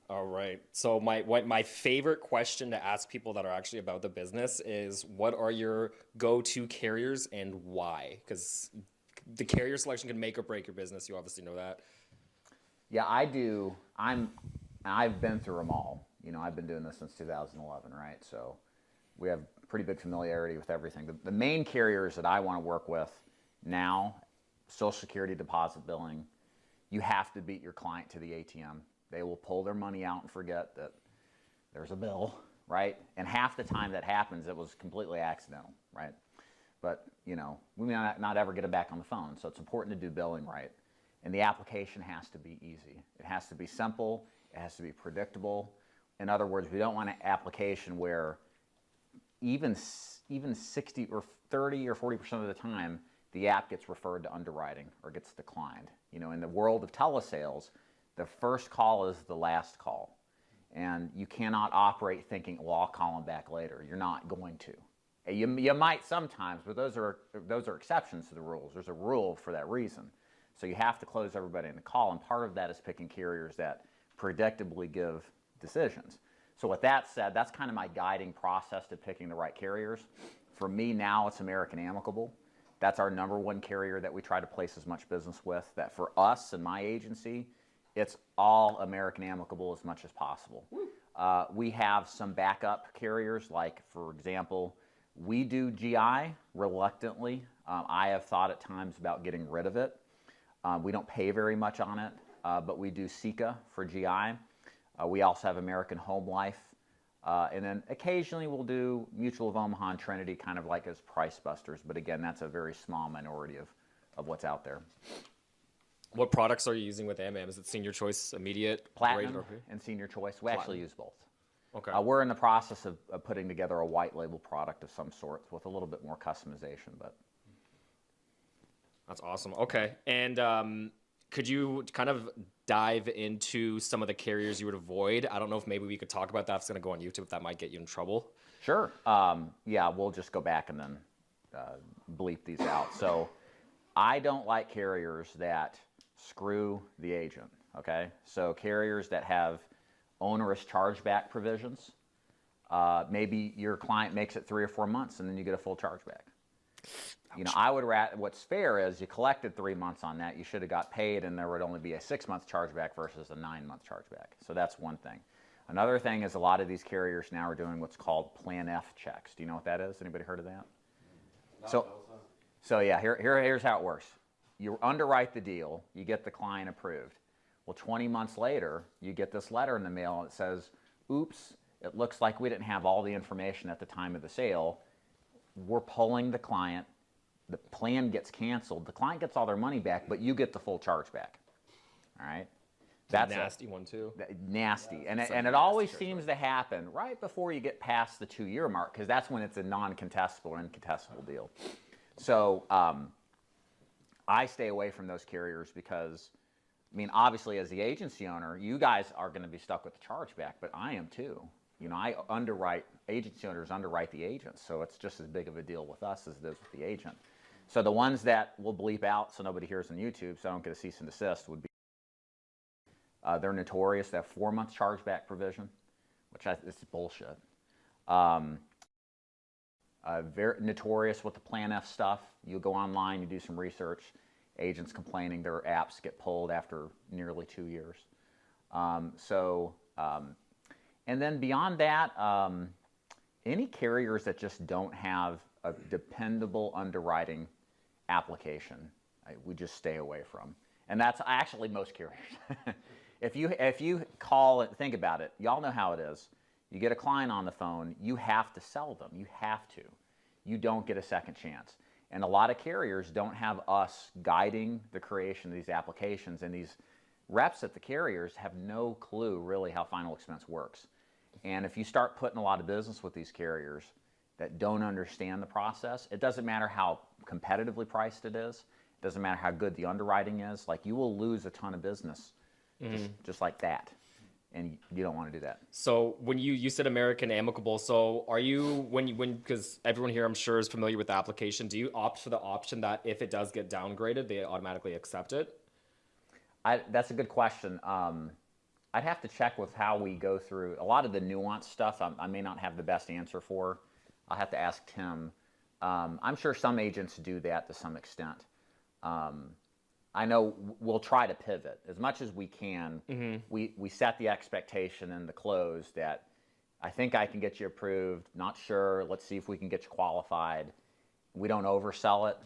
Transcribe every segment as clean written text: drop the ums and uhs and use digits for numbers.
All right. So my favorite question to ask people that are actually about the business is, what are your go-to carriers and why? Because the carrier selection can make or break your business. You obviously know that. Yeah, I do. I've been through them all. I've been doing this since 2011, right? So we have pretty big familiarity with everything. The main carriers that I want to work with now, Social Security deposit billing, you have to beat your client to the ATM. They will pull their money out and forget that there's a bill, right? And half the time that happens, it was completely accidental, right? But, we may not ever get it back on the phone. So it's important to do billing right. And the application has to be easy. It has to be simple. It has to be predictable. In other words, we don't want an application where even 60 or 30 or 40% of the time, the app gets referred to underwriting or gets declined. In the world of telesales, the first call is the last call. And you cannot operate thinking, well, I'll call them back later. You're not going to. You might sometimes, but those are exceptions to the rules. There's a rule for that reason. So you have to close everybody in the call, and part of that is picking carriers that predictably give decisions. So with that said, that's kind of my guiding process to picking the right carriers. For me now, it's American Amicable. That's our number one carrier that we try to place as much business with. That for us and my agency, it's all American Amicable as much as possible. We have some backup carriers, like, for example, we do GI reluctantly. I have thought at times about getting rid of it. We don't pay very much on it, but we do SICA for GI. We also have American Home Life. And then occasionally we'll do Mutual of Omaha and Trinity, kind of like as price busters. But again, that's a very small minority of what's out there. What products are you using with AMAM? Is it Senior Choice, Immediate, Platinum, and Senior Choice? We actually use both. Okay. We're in the process of putting together a white label product of some sort with a little bit more customization. But that's awesome. Okay. And could you kind of dive into some of the carriers you would avoid? I don't know if maybe we could talk about that. If it's going to go on YouTube, that might get you in trouble. Sure. Yeah, we'll just go back and then bleep these out. So I don't like carriers that screw the agent, okay? So carriers that have onerous chargeback provisions. Maybe your client makes it 3 or 4 months and then you get a full chargeback. I would rather, what's fair is you collected 3 months on that, you should have got paid, and there would only be a 6-month chargeback versus a 9-month chargeback. So that's one thing. Another thing is a lot of these carriers now are doing what's called Plan F checks. Do you know what that is? Anybody heard of that? So yeah, here's how it works. You underwrite the deal, you get the client approved. Well, 20 months later, you get this letter in the mail that says, oops, it looks like we didn't have all the information at the time of the sale. We're pulling the client. The plan gets canceled. The client gets all their money back, but you get the full charge back. All right? That's a nasty one, too. Nasty. And it always seems to happen right before you get past the 2-year mark, because that's when it's a non-contestable or incontestable deal. So I stay away from those carriers because, obviously as the agency owner, you guys are going to be stuck with the chargeback, but I am too. I underwrite, agency owners underwrite the agents, so it's just as big of a deal with us as it is with the agent. So the ones that we'll bleep out so nobody hears on YouTube, so I don't get a cease and desist, would be, they're notorious. They have 4-month chargeback provision, which is bullshit. Very notorious with the Plan F stuff. You go online, you do some research, agents complaining their apps get pulled after nearly 2 years. And then beyond that, any carriers that just don't have a dependable underwriting application, we just stay away from. And that's actually most carriers. If you call and think about it, y'all know how it is. You get a client on the phone, you have to sell them. You have to. You don't get a second chance. And a lot of carriers don't have us guiding the creation of these applications, and these reps at the carriers have no clue really how final expense works. And if you start putting a lot of business with these carriers that don't understand the process, it doesn't matter how competitively priced it is, it doesn't matter how good the underwriting is, like you will lose a ton of business just like that. And you don't want to do that. So when you said American Amicable, so are you, because everyone here I'm sure is familiar with the application, do you opt for the option that if it does get downgraded, they automatically accept it? That's a good question. I'd have to check with how we go through a lot of the nuanced stuff. I may not have the best answer for. I'll have to ask Tim. I'm sure some agents do that to some extent. I know we'll try to pivot as much as we can. We set the expectation in the close that I think I can get you approved. Not sure. Let's see if we can get you qualified. We don't oversell it,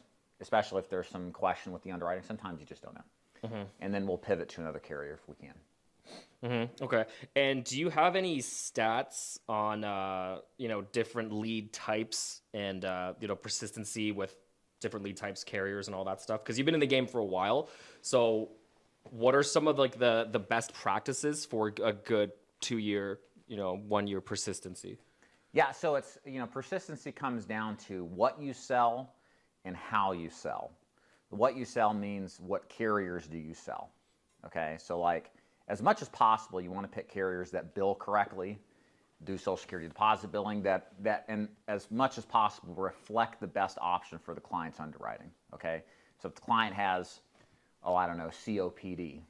especially if there's some question with the underwriting. Sometimes you just don't know. And then we'll pivot to another carrier if we can. Okay. And do you have any stats on, different lead types and, persistency with different lead types, carriers, and all that stuff? Because you've been in the game for a while. So what are some of the best practices for a good 2-year, 1-year persistency? Yeah, so it's, persistency comes down to what you sell and how you sell. What you sell means what carriers do you sell, okay? So as much as possible, you want to pick carriers that bill correctly, do Social Security deposit billing, that and as much as possible reflect the best option for the client's underwriting, okay? So if the client has, COPD,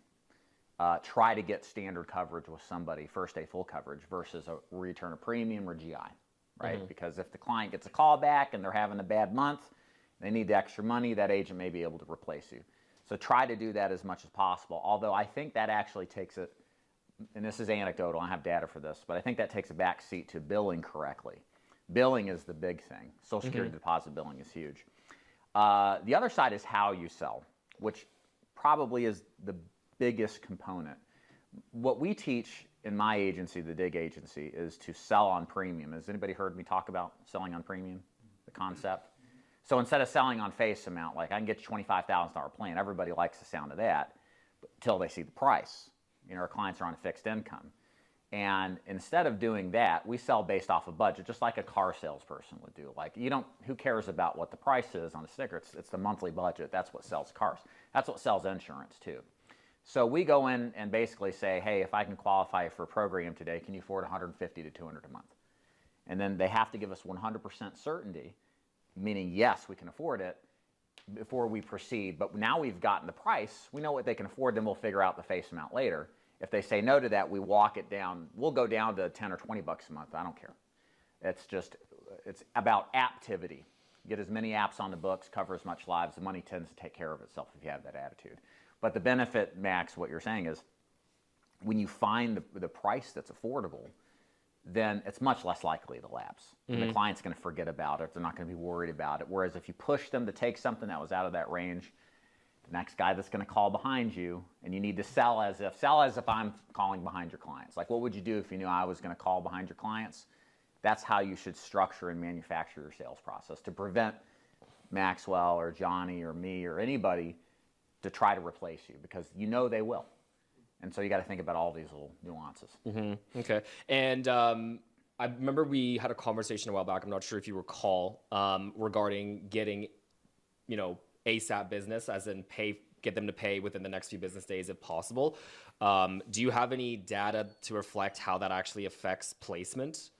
try to get standard coverage with somebody, first day full coverage versus a return of premium or GI, right? Because if the client gets a call back and they're having a bad month, they need the extra money, that agent may be able to replace you. So try to do that as much as possible. Although I think that actually takes it, and this is anecdotal, I don't have data for this, but I think that takes a back seat to billing correctly. Billing is the big thing. Social Security deposit billing is huge. The other side is how you sell, which probably is the biggest component. What we teach in my agency, the DIG agency, is to sell on premium. Has anybody heard me talk about selling on premium, the concept? So instead of selling on face amount, like I can get you $25,000 plan, everybody likes the sound of that until they see the price. Our clients are on a fixed income. And instead of doing that, we sell based off a budget, just like a car salesperson would do. Who cares about what the price is on the sticker? It's the monthly budget. That's what sells cars. That's what sells insurance too. So we go in and basically say, hey, if I can qualify for a program today, can you afford $150 to $200 a month? And then they have to give us 100% certainty, meaning yes, we can afford it, before we proceed. But now we've gotten the price, we know what they can afford, then we'll figure out the face amount later. If they say no to that, we walk it down. We'll go down to 10 or 20 bucks a month. I don't care. It's about activity. Get as many apps on the books, cover as much lives. The money tends to take care of itself if you have that attitude. But the benefit, Max, what you're saying is when you find the price that's affordable, then it's much less likely to lapse. And the client's going to forget about it. They're not going to be worried about it. Whereas if you push them to take something that was out of that range, the next guy that's going to call behind you, and you need to sell as if I'm calling behind your clients. Like, what would you do if you knew I was going to call behind your clients? That's how you should structure and manufacture your sales process to prevent Maxwell or Johnny or me or anybody to try to replace you, because they will. And so you got to think about all these little nuances. Okay. And I remember we had a conversation a while back, I'm not sure if you recall, regarding getting, ASAP business, as in get them to pay within the next few business days if possible. Do you have any data to reflect how that actually affects placement?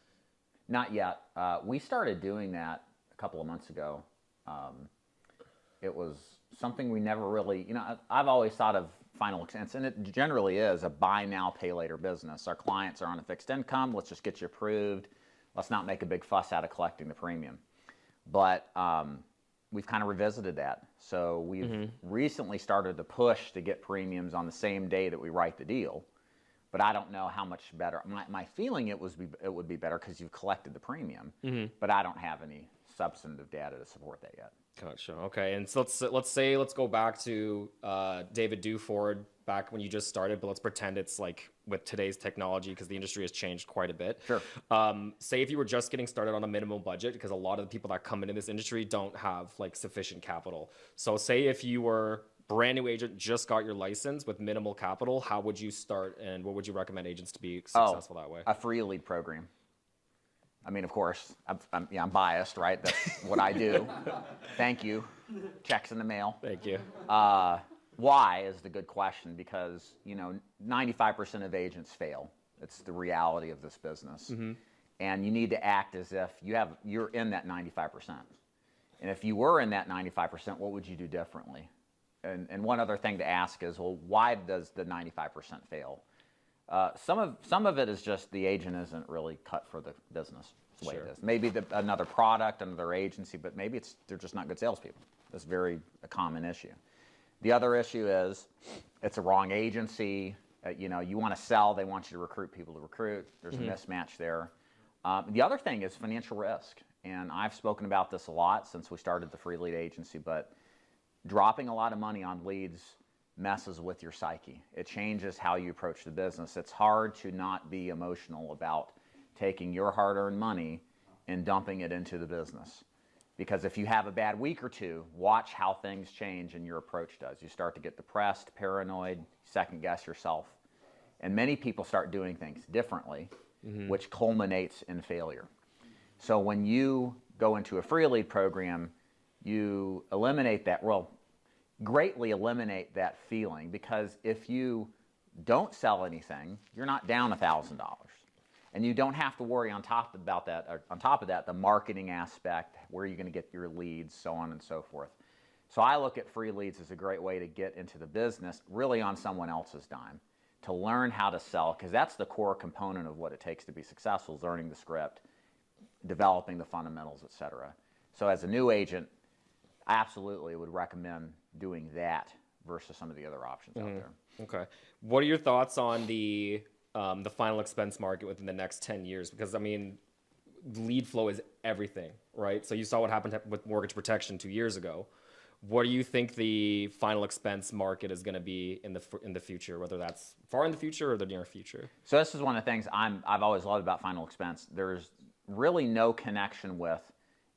Not yet. We started doing that a couple of months ago. It was something we never really, I've always thought of final expense, and it generally is a buy now, pay later business. Our clients are on a fixed income. Let's just get you approved. Let's not make a big fuss out of collecting the premium. But we've kind of revisited that. So we've recently started to push to get premiums on the same day that we write the deal. But I don't know how much better. My feeling it would be better because you've collected the premium. But I don't have any substantive data to support that yet. Gotcha. Okay. And so let's go back to David Duford back when you just started, but let's pretend it's like with today's technology, because the industry has changed quite a bit. Sure. Say if you were just getting started on a minimum budget, because a lot of the people that come into this industry don't have sufficient capital. So say if you were brand new agent, just got your license with minimal capital, how would you start, and what would you recommend agents to be successful that way? A free lead program. I mean, of course, I'm biased, right? That's what I do. Thank you. Checks in the mail. Thank you. Why is the good question, because 95% of agents fail. It's the reality of this business, and you need to act as if you're in that 95%. And if you were in that 95%, what would you do differently? And one other thing to ask is, well, why does the 95% fail? Some of it is just the agent isn't really cut for the business. That's the way Sure. it is. Maybe another product, another agency, but maybe they're just not good salespeople. That's a common issue. The other issue is it's a wrong agency. You want to sell, they want you to recruit people to recruit. There's a mismatch there. The other thing is financial risk, and I've spoken about this a lot since we started the free lead agency, but dropping a lot of money on leads messes with your psyche. It changes how you approach the business. It's hard to not be emotional about taking your hard-earned money and dumping it into the business. Because if you have a bad week or two, watch how things change and your approach does. You start to get depressed, paranoid, second-guess yourself. And many people start doing things differently, which culminates in failure. So when you go into a free lead program, you eliminate that, greatly eliminate that feeling, because if you don't sell anything, you're not down $1,000. And you don't have to worry on top of that, the marketing aspect, where you're going to get your leads, so on and so forth. So I look at free leads as a great way to get into the business, really on someone else's dime, to learn how to sell, because that's the core component of what it takes to be successful, is learning the script, developing the fundamentals, etc. So as a new agent, I absolutely would recommend doing that versus some of the other options out there. Okay. What are your thoughts on the final expense market within the next 10 years? Because, I mean, lead flow is everything, right? So you saw what happened with mortgage protection 2 years ago. What do you think the final expense market is going to be in the future, whether that's far in the future or the near future? So this is one of the things I've always loved about final expense. There's really no connection with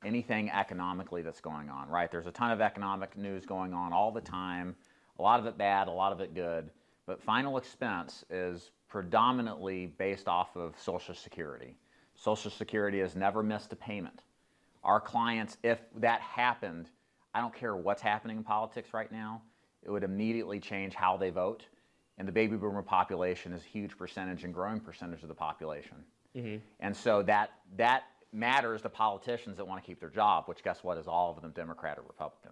anything economically that's going on, right? There's a ton of economic news going on all the time, a lot of it bad, a lot of it good, but final expense is predominantly based off of Social Security. Social Security has never missed a payment. Our clients, if that happened, I don't care what's happening in politics right now, it would immediately change how they vote. And the baby boomer population is a huge percentage and growing percentage of the population. And so that matters to politicians that want to keep their job, which guess what, is all of them Democrat or Republican.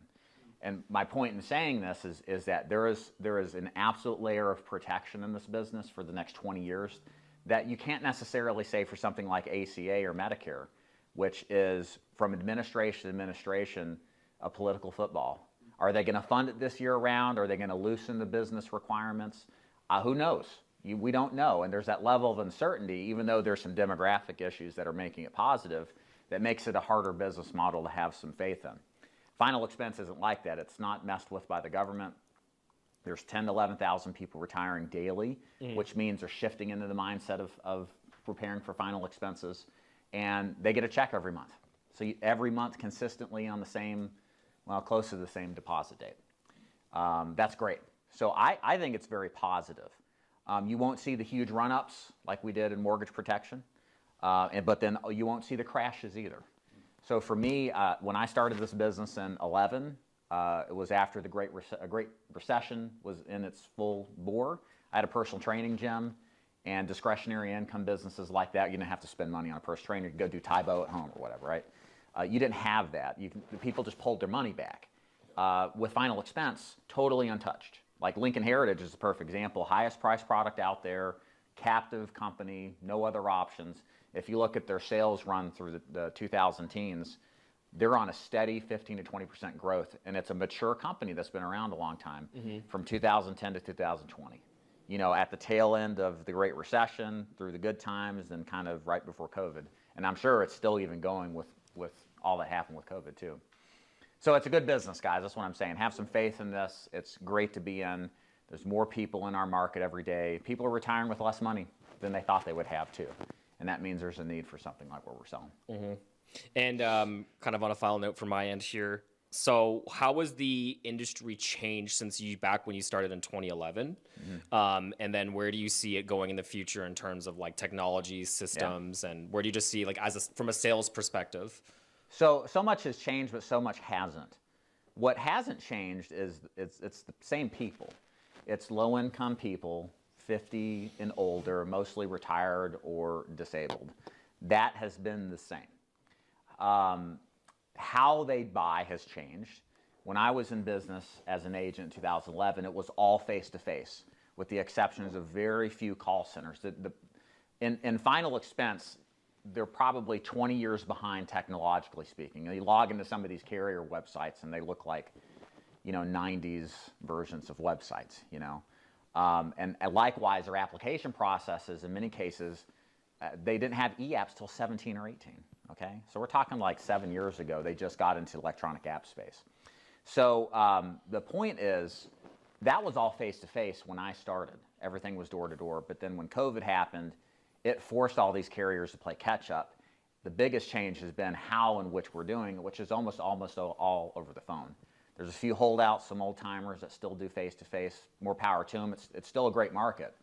And my point in saying this is that there is an absolute layer of protection in this business for the next 20 years that you can't necessarily say for something like ACA or Medicare, which is from administration to administration a political football. Are they going to fund it this year round? Are they going to loosen the business requirements? Who knows? We don't know. And there's that level of uncertainty, even though there's some demographic issues that are making it positive, that makes it a harder business model to have some faith in. Final expense isn't like that. It's not messed with by the government. There's 10,000 to 11,000 people retiring daily, which means they're shifting into the mindset of preparing for final expenses. And they get a check every month. So every month consistently on the same, close to the same deposit date. That's great. So I think it's very positive. You won't see the huge run-ups like we did in mortgage protection, but then you won't see the crashes either. So for me, when I started this business in 2011, it was after the Great Recession was in its full bore. I had a personal training gym, and discretionary income businesses like that, you didn't have to spend money on a personal trainer. You could go do Tae-Bo at home or whatever, right? You didn't have that. The people just pulled their money back. With final expense, totally untouched. Like Lincoln Heritage is a perfect example. Highest price product out there, captive company, no other options. If you look at their sales run through the 2000 teens, they're on a steady 15 to 20% growth. And it's a mature company that's been around a long time, from 2010 to 2020. You know, at the tail end of the Great Recession, through the good times, and kind of right before COVID. And I'm sure it's still even going with all that happened with COVID too. So it's a good business, guys. That's what I'm saying. Have some faith in this. It's great to be in. There's more people in our market every day. People are retiring with less money than they thought they would have too. And that means there's a need for something like what we're selling. And kind of on a final note from my end here. So how has the industry changed since back when you started in 2011? And then where do you see it going in the future in terms of like technology, systems, and where do you just see like from a sales perspective? So much has changed, but so much hasn't. What hasn't changed is it's the same people. It's low-income people, 50 and older, mostly retired or disabled. That has been the same. How they buy has changed. When I was in business as an agent in 2011, it was all face-to-face with the exceptions of very few call centers. In final expense, they're probably 20 years behind technologically speaking. You log into some of these carrier websites and they look like, 90s versions of websites, and likewise, their application processes, in many cases, they didn't have e-apps till 17 or 18, okay? So we're talking like 7 years ago, they just got into electronic app space. So the point is, that was all face-to-face when I started. Everything was door-to-door, but then when COVID happened, it forced all these carriers to play catch-up. The biggest change has been how and which we're doing it, which is almost all over the phone. There's a few holdouts, some old-timers that still do face-to-face. More power to them. It's still a great market,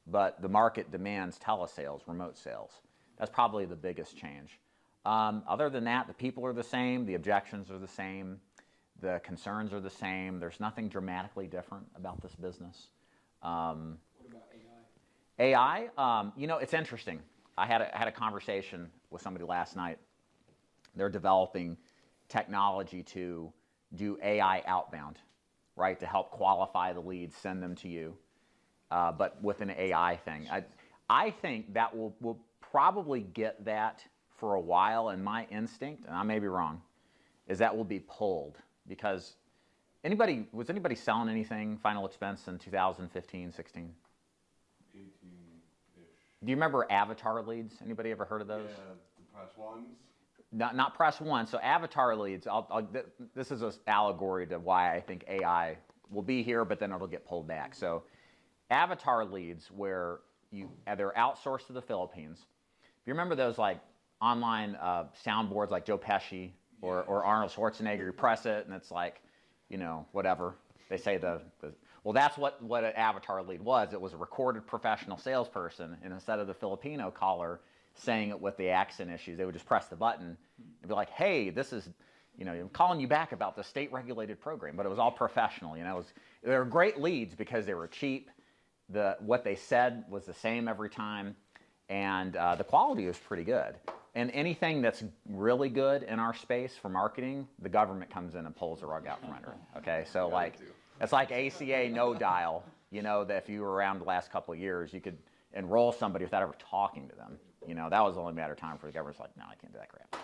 but the market demands telesales, remote sales. That's probably the biggest change. Other than that, the people are the same, the objections are the same, the concerns are the same. There's nothing dramatically different about this business. What about AI? AI, it's interesting. I had a conversation with somebody last night. They're developing technology to do AI outbound, right, to help qualify the leads, send them to you, but with an AI thing. I think that we'll probably get that for a while, and my instinct, and I may be wrong, is that will be pulled because was anybody selling anything final expense in 2015, 16? 18-ish. Do you remember avatar leads? Anybody ever heard of those? Yeah, the press ones. Not press one. So avatar leads, this is an allegory to why I think AI will be here, but then it'll get pulled back. So avatar leads where they're outsourced to the Philippines. If you remember those like online soundboards like Joe Pesci or Arnold Schwarzenegger, you press it and it's like, whatever. They say well, that's what an avatar lead was. It was a recorded professional salesperson, and instead of the Filipino caller saying it with the accent issues, they would just press the button and be like, hey, this is, I'm calling you back about the state-regulated program. But it was all professional, they were great leads because they were cheap. What they said was the same every time, and the quality was pretty good. And anything that's really good in our space for marketing, the government comes in and pulls the rug out from under it, okay? So it's like ACA no dial, that if you were around the last couple of years, you could enroll somebody without ever talking to them. That was only a matter of time for the government's like, no, I can't do that crap.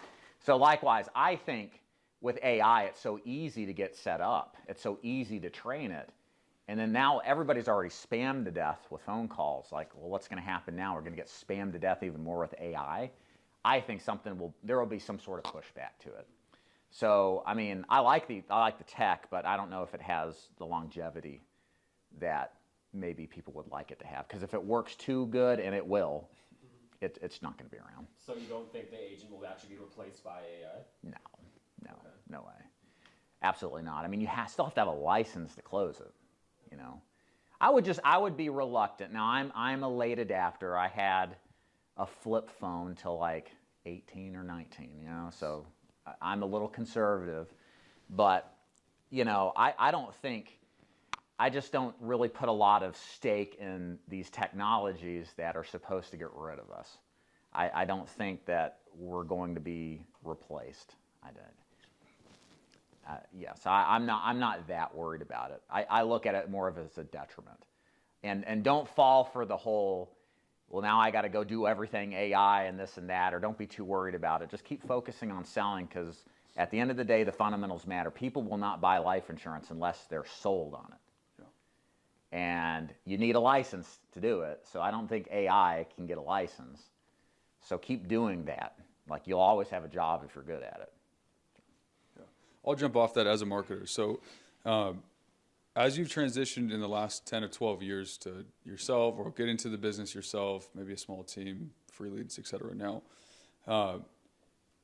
So likewise, I think with AI, it's so easy to get set up. It's so easy to train it. And then now everybody's already spammed to death with phone calls. Like, well, what's going to happen now? We're going to get spammed to death even more with AI. I think there will be some sort of pushback to it. So, I mean, I like the tech, but I don't know if it has the longevity that maybe people would like it to have. Because if it works too good, and it will, it's not going to be around. So you don't think the agent will actually be replaced by AI? No, no way. Absolutely not. I mean, you still have to have a license to close it. I would be reluctant. Now, I'm a late adapter. I had a flip phone till like 18 or 19. So I'm a little conservative, but I just don't really put a lot of stake in these technologies that are supposed to get rid of us. I don't think that we're going to be replaced. So I'm not that worried about it. I look at it more of as a detriment, and don't fall for the whole, well, now I got to go do everything AI and this and that, or don't be too worried about it. Just keep focusing on selling, because at the end of the day, the fundamentals matter. People will not buy life insurance unless they're sold on it. Yeah. And you need a license to do it, so I don't think AI can get a license. So keep doing that. Like, you'll always have a job if you're good at it. Yeah. I'll jump off that as a marketer. So as you've transitioned in the last 10 or 12 years to yourself, or get into the business yourself, maybe a small team, free leads, et cetera now,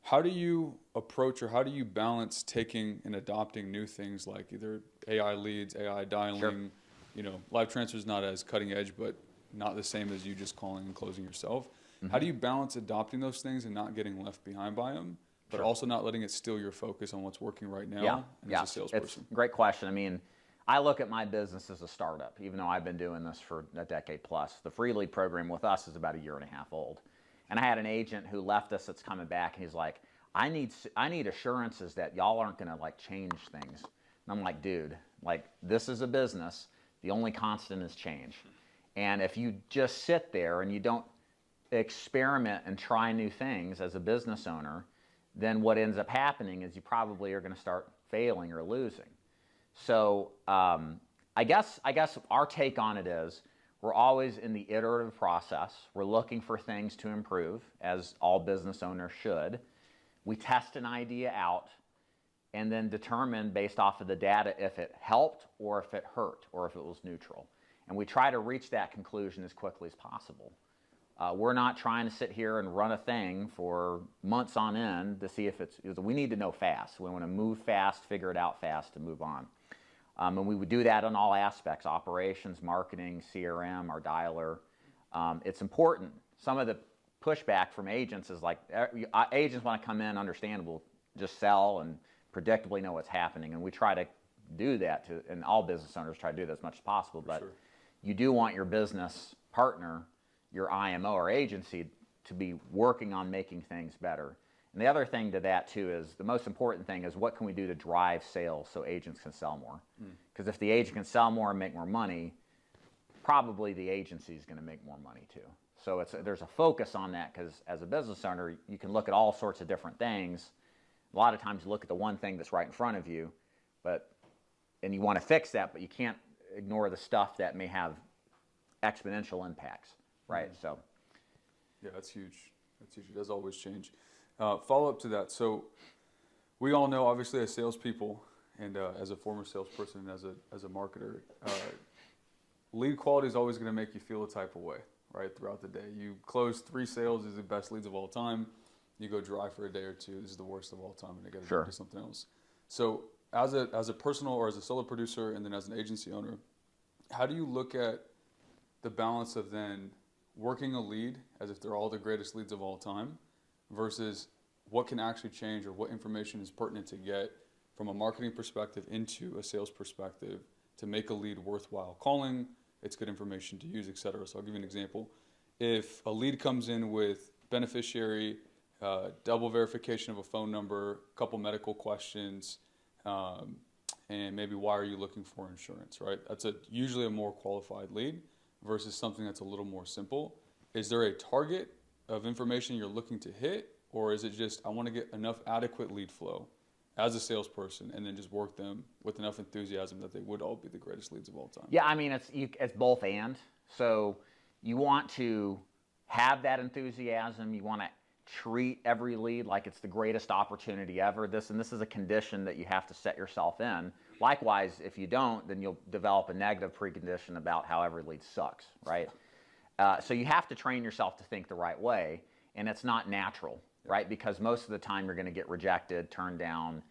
how do you approach, or how do you balance taking and adopting new things like either AI leads, AI dialing? Sure. Live transfer is not as cutting edge, but not the same as you just calling and closing yourself. Mm-hmm. How do you balance adopting those things and not getting left behind by them, but also not letting it steal your focus on what's working right now as a salesperson? It's a great question. I mean, I look at my business as a startup, even though I've been doing this for a decade plus. The free lead program with us is about 1.5 years old. And I had an agent who left us that's coming back, and he's like, I need assurances that y'all aren't going to like change things. And I'm like, dude, like, this is a business. The only constant is change. And if you just sit there and you don't experiment and try new things as a business owner, then what ends up happening is you probably are going to start failing or losing. So I guess our take on it is we're always in the iterative process. We're looking for things to improve, as all business owners should. We test an idea out and then determine based off of the data if it helped or if it hurt or if it was neutral. And we try to reach that conclusion as quickly as possible. We're not trying to sit here and run a thing for months on end to see if we need to know fast. We want to move fast, figure it out fast, and move on. And we would do that on all aspects: operations, marketing, CRM, our dialer. It's important. Some of the pushback from agents is like, agents want to come in, understandable, just sell and predictably know what's happening. And we try to do that, and all business owners try to do that as much as possible. But sure, you do want your business partner, your IMO or agency, to be working on making things better. And the other thing to that too is, the most important thing is, what can we do to drive sales so agents can sell more? Because if the agent can sell more and make more money, probably the agency is going to make more money too. So there's a focus on that, because as a business owner, you can look at all sorts of different things. A lot of times you look at the one thing that's right in front of you, and you want to fix that, but you can't ignore the stuff that may have exponential impacts, right? So, yeah, that's huge. That's huge. It does always change. Follow up to that. So we all know, obviously, as salespeople and as a former salesperson, as a marketer, lead quality is always going to make you feel a type of way, right? Throughout the day, you close 3 sales is the best leads of all time. You go dry for a day or 2, this is the worst of all time, and they got to sure, do something else. So as a personal or as a solo producer, and then as an agency owner, how do you look at the balance of then working a lead as if they're all the greatest leads of all time, versus what can actually change, or what information is pertinent to get from a marketing perspective into a sales perspective to make a lead worthwhile calling? It's good information to use, etc. So I'll give you an example. If a lead comes in with beneficiary, double verification of a phone number, couple medical questions, and maybe why are you looking for insurance, right? That's usually a more qualified lead versus something that's a little more simple. Is there a target of information you're looking to hit, or is it just, I want to get enough adequate lead flow as a salesperson and then just work them with enough enthusiasm that they would all be the greatest leads of all time? yeah, I mean, it's both and. So you want to have that enthusiasm. You want to treat every lead like it's the greatest opportunity ever. This is a condition that you have to set yourself in. Likewise, if you don't, then you'll develop a negative precondition about how every lead sucks, right? So you have to train yourself to think the right way, and it's not natural, right? Because most of the time you're going to get rejected, turned down,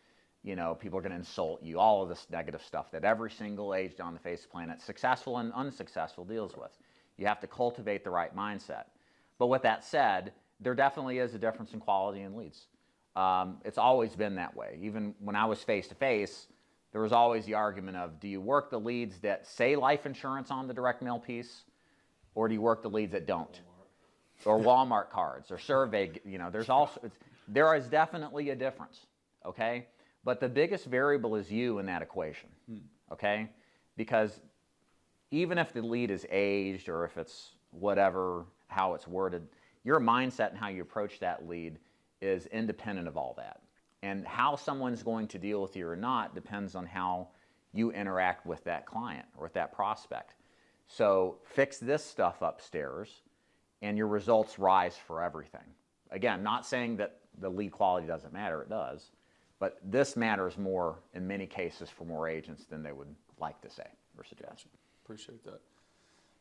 people are going to insult you, all of this negative stuff that every single agent on the face of the planet, successful and unsuccessful, deals with. You have to cultivate the right mindset. But with that said, there definitely is a difference in quality in leads. It's always been that way. Even when I was face-to-face, there was always the argument of, do you work the leads that say life insurance on the direct mail piece, or do you work the leads that don't? Or Walmart cards, or survey, there is definitely a difference, okay? But the biggest variable is you in that equation, okay? Because even if the lead is aged, or if it's whatever, how it's worded, your mindset and how you approach that lead is independent of all that. And how someone's going to deal with you or not depends on how you interact with that client or with that prospect. So fix this stuff upstairs, and your results rise for everything. Again, not saying that the lead quality doesn't matter, it does. But this matters more in many cases for more agents than they would like to say or suggest. Appreciate that.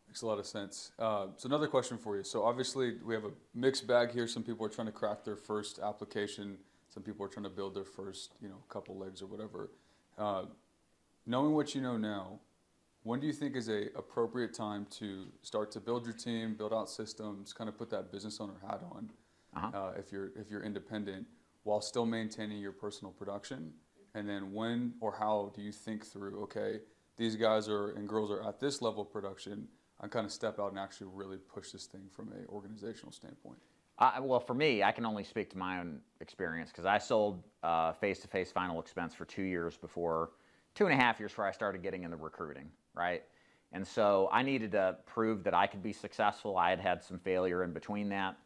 Makes a lot of sense. So another question for you. So obviously we have a mixed bag here. Some people are trying to crack their first application. Some people are trying to build their first, couple legs or whatever. Knowing what you know now, when do you think is a appropriate time to start to build your team, build out systems, kind of put that business owner hat on, if you're independent, while still maintaining your personal production? And then when or how do you think through, okay, these guys and girls are at this level of production, I kind of step out and actually really push this thing from an organizational standpoint? Well, for me, I can only speak to my own experience, because I sold face-to-face final expense for 2 years before, 2.5 years before I started getting into recruiting, right? And so I needed to prove that I could be successful. I had had some failure in between that.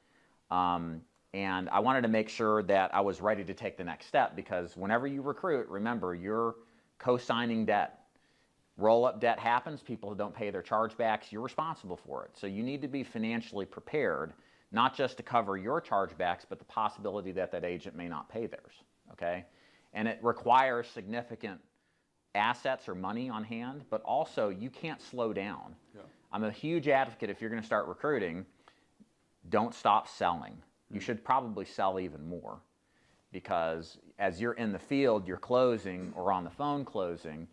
And I wanted to make sure that I was ready to take the next step, because whenever you recruit, remember, you're co-signing debt. Roll-up debt happens. People don't pay their chargebacks. You're responsible for it. So you need to be financially prepared, not just to cover your chargebacks, but the possibility that that agent may not pay theirs, okay? And it requires significant assets or money on hand, but also you can't slow down. Yeah. I'm a huge advocate, if you're going to start recruiting, don't stop selling. You should probably sell even more, because as you're in the field, you're closing, or on the phone closing,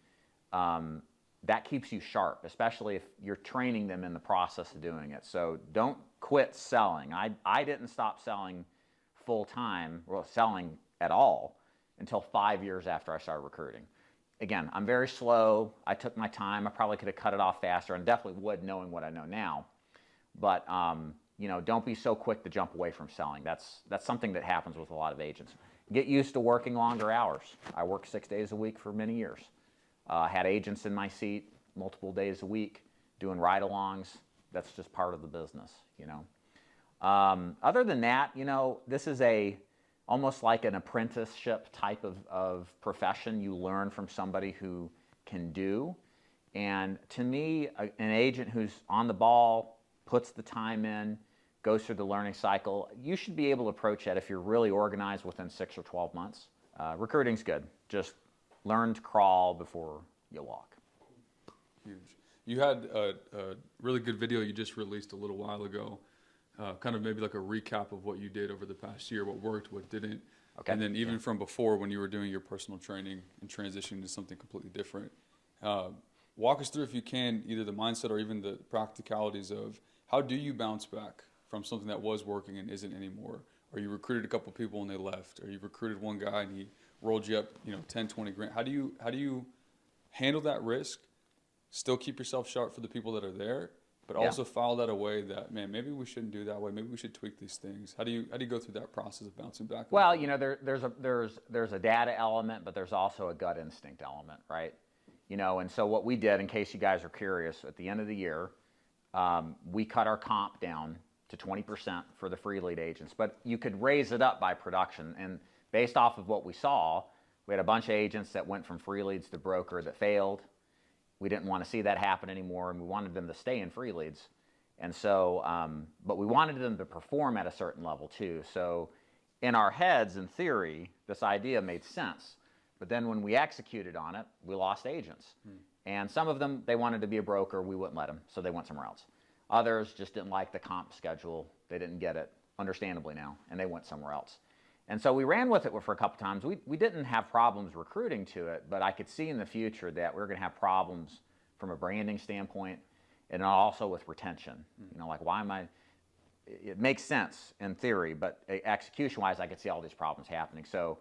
that keeps you sharp, especially if you're training them in the process of doing it. So don't quit selling. I didn't stop selling full time, well, selling at all, until 5 years after I started recruiting. Again, I'm very slow. I took my time. I probably could have cut it off faster, and definitely would, knowing what I know now. But you know, don't be so quick to jump away from selling. That's something that happens with a lot of agents. Get used to working longer hours. I worked 6 days a week for many years. Had agents in my seat multiple days a week doing ride-alongs. That's just part of the business, you know. Other than that, you know, this is almost like an apprenticeship type of profession. You learn from somebody who can do. And to me, an agent who's on the ball, puts the time in, goes through the learning cycle, you should be able to approach that if you're really organized within 6 or 12 months. Recruiting's good. Just learn to crawl before you walk. Huge. You had a really good video you just released a little while ago, kind of maybe like a recap of what you did over the past year, what worked, what didn't. Okay. And then even from before, when you were doing your personal training and transitioning to something completely different. Walk us through, if you can, either the mindset or even the practicalities of how do you bounce back from something that was working and isn't anymore? Or you recruited a couple people and they left, or you recruited one guy and he rolled you up, 10, 20 grand. How do you handle that risk, still keep yourself sharp for the people that are there, but also file that away that, man, maybe we shouldn't do that way. Maybe we should tweak these things. How do you go through that process of bouncing back? Well, there's a data element, but there's also a gut instinct element, right? And so what we did, in case you guys are curious, at the end of the year, we cut our comp down to 20% for the free lead agents, but you could raise it up by production. And based off of what we saw, we had a bunch of agents that went from free leads to broker that failed. We didn't want to see that happen anymore, and we wanted them to stay in free leads. And so, but we wanted them to perform at a certain level too. So in our heads, in theory, this idea made sense. But then when we executed on it, we lost agents. And some of them, they wanted to be a broker. We wouldn't let them, so they went somewhere else. Others just didn't like the comp schedule. They didn't get it, understandably now, and they went somewhere else. And so we ran with it for a couple times. We didn't have problems recruiting to it, but I could see in the future that we were going to have problems from a branding standpoint and also with retention. Like, why am I... It makes sense in theory, but execution-wise, I could see all these problems happening. So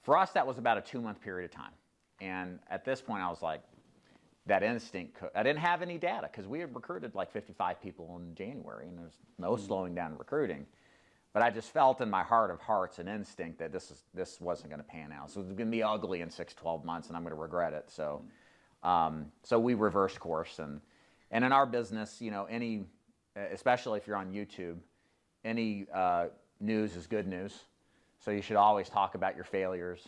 for us, that was about a 2-month period of time. And at this point, I was like, that instinct, I didn't have any data because we had recruited like 55 people in January, and there's no slowing down recruiting. But I just felt in my heart of hearts and instinct that this wasn't going to pan out. So it was going to be ugly in 6, 12 months, and I'm going to regret it. So so we reversed course. And in our business, especially if you're on YouTube, any news is good news. So you should always talk about your failures.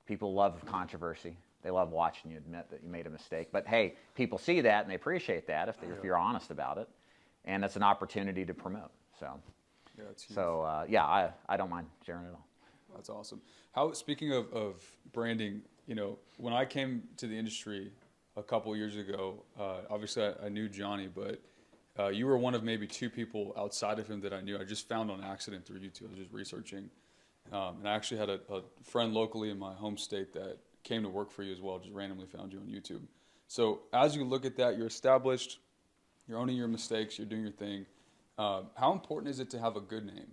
People love controversy. They love watching you admit that you made a mistake. But hey, people see that and they appreciate that if you're honest about it. And it's an opportunity to promote. So, I don't mind sharing it all. That's awesome. Speaking of branding, when I came to the industry a couple years ago, obviously I knew Johnny, but you were one of maybe 2 people outside of him that I knew. I just found on accident through YouTube. I was just researching. And I actually had a friend locally in my home state that came to work for you as well, just randomly found you on YouTube. So as you look at that, you're established, you're owning your mistakes, you're doing your thing. How important is it to have a good name?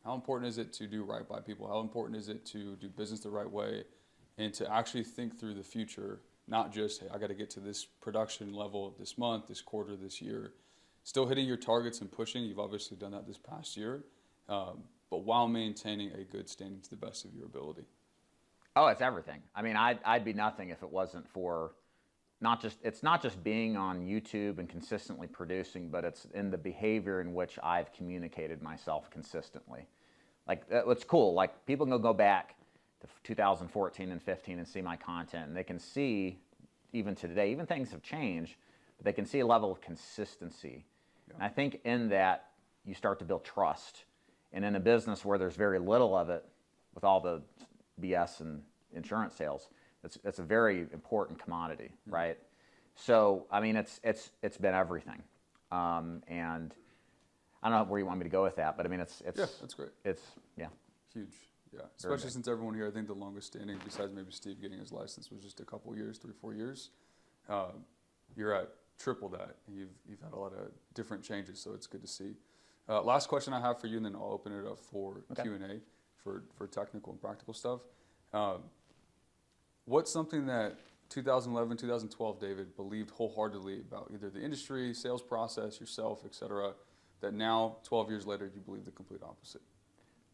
How important is it to do right by people? How important is it to do business the right way and to actually think through the future, not just, hey, I got to get to this production level this month, this quarter, this year. Still hitting your targets and pushing. You've obviously done that this past year, but while maintaining a good standing to the best of your ability. Oh, it's everything. I mean, I'd be nothing if it wasn't for it's not just being on YouTube and consistently producing, but it's in the behavior in which I've communicated myself consistently. Like, what's cool, like people can go back to 2014 and 15 and see my content, and they can see, even to today, even things have changed, but they can see a level of consistency. Yeah. And I think in that, you start to build trust. And in a business where there's very little of it, with all the BS and insurance sales, it's a very important commodity, right? So, I mean, it's been everything. And I don't know where you want me to go with that, but I mean, it's yeah, that's great. It's, yeah. Huge, yeah. Especially since everyone here, I think the longest standing, besides maybe Steve getting his license, was just a couple years, 3-4 years. You're at triple that. You've had a lot of different changes, so it's good to see. Last question I have for you, and then I'll open it up for Q&A for technical and practical stuff. What's something that 2011, 2012 David believed wholeheartedly about either the industry, sales process, yourself, etc., that now, 12 years later, you believe the complete opposite?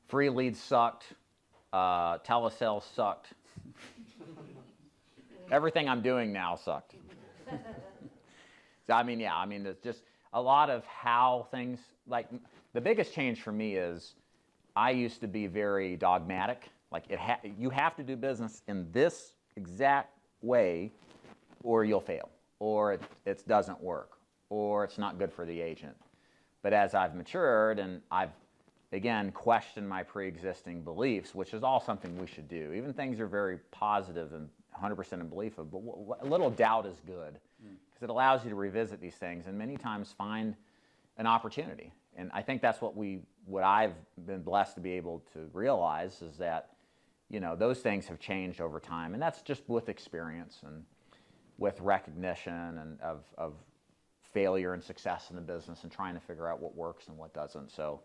Free leads sucked. Telesales sucked. Everything I'm doing now sucked. So, I mean, yeah, I mean, it's just a lot of how things, like, the biggest change for me is I used to be very dogmatic. Like, you have to do business in this exact way or you'll fail, or it doesn't work, or it's not good for the agent. But as I've matured and I've, again, questioned my pre-existing beliefs, which is all something we should do. Even things are very positive and 100% in belief of, but a little doubt is good because it allows you to revisit these things and many times find an opportunity. And I think that's what I've been blessed to be able to realize is that, you know, those things have changed over time. And that's just with experience and with recognition and of failure and success in the business and trying to figure out what works and what doesn't. So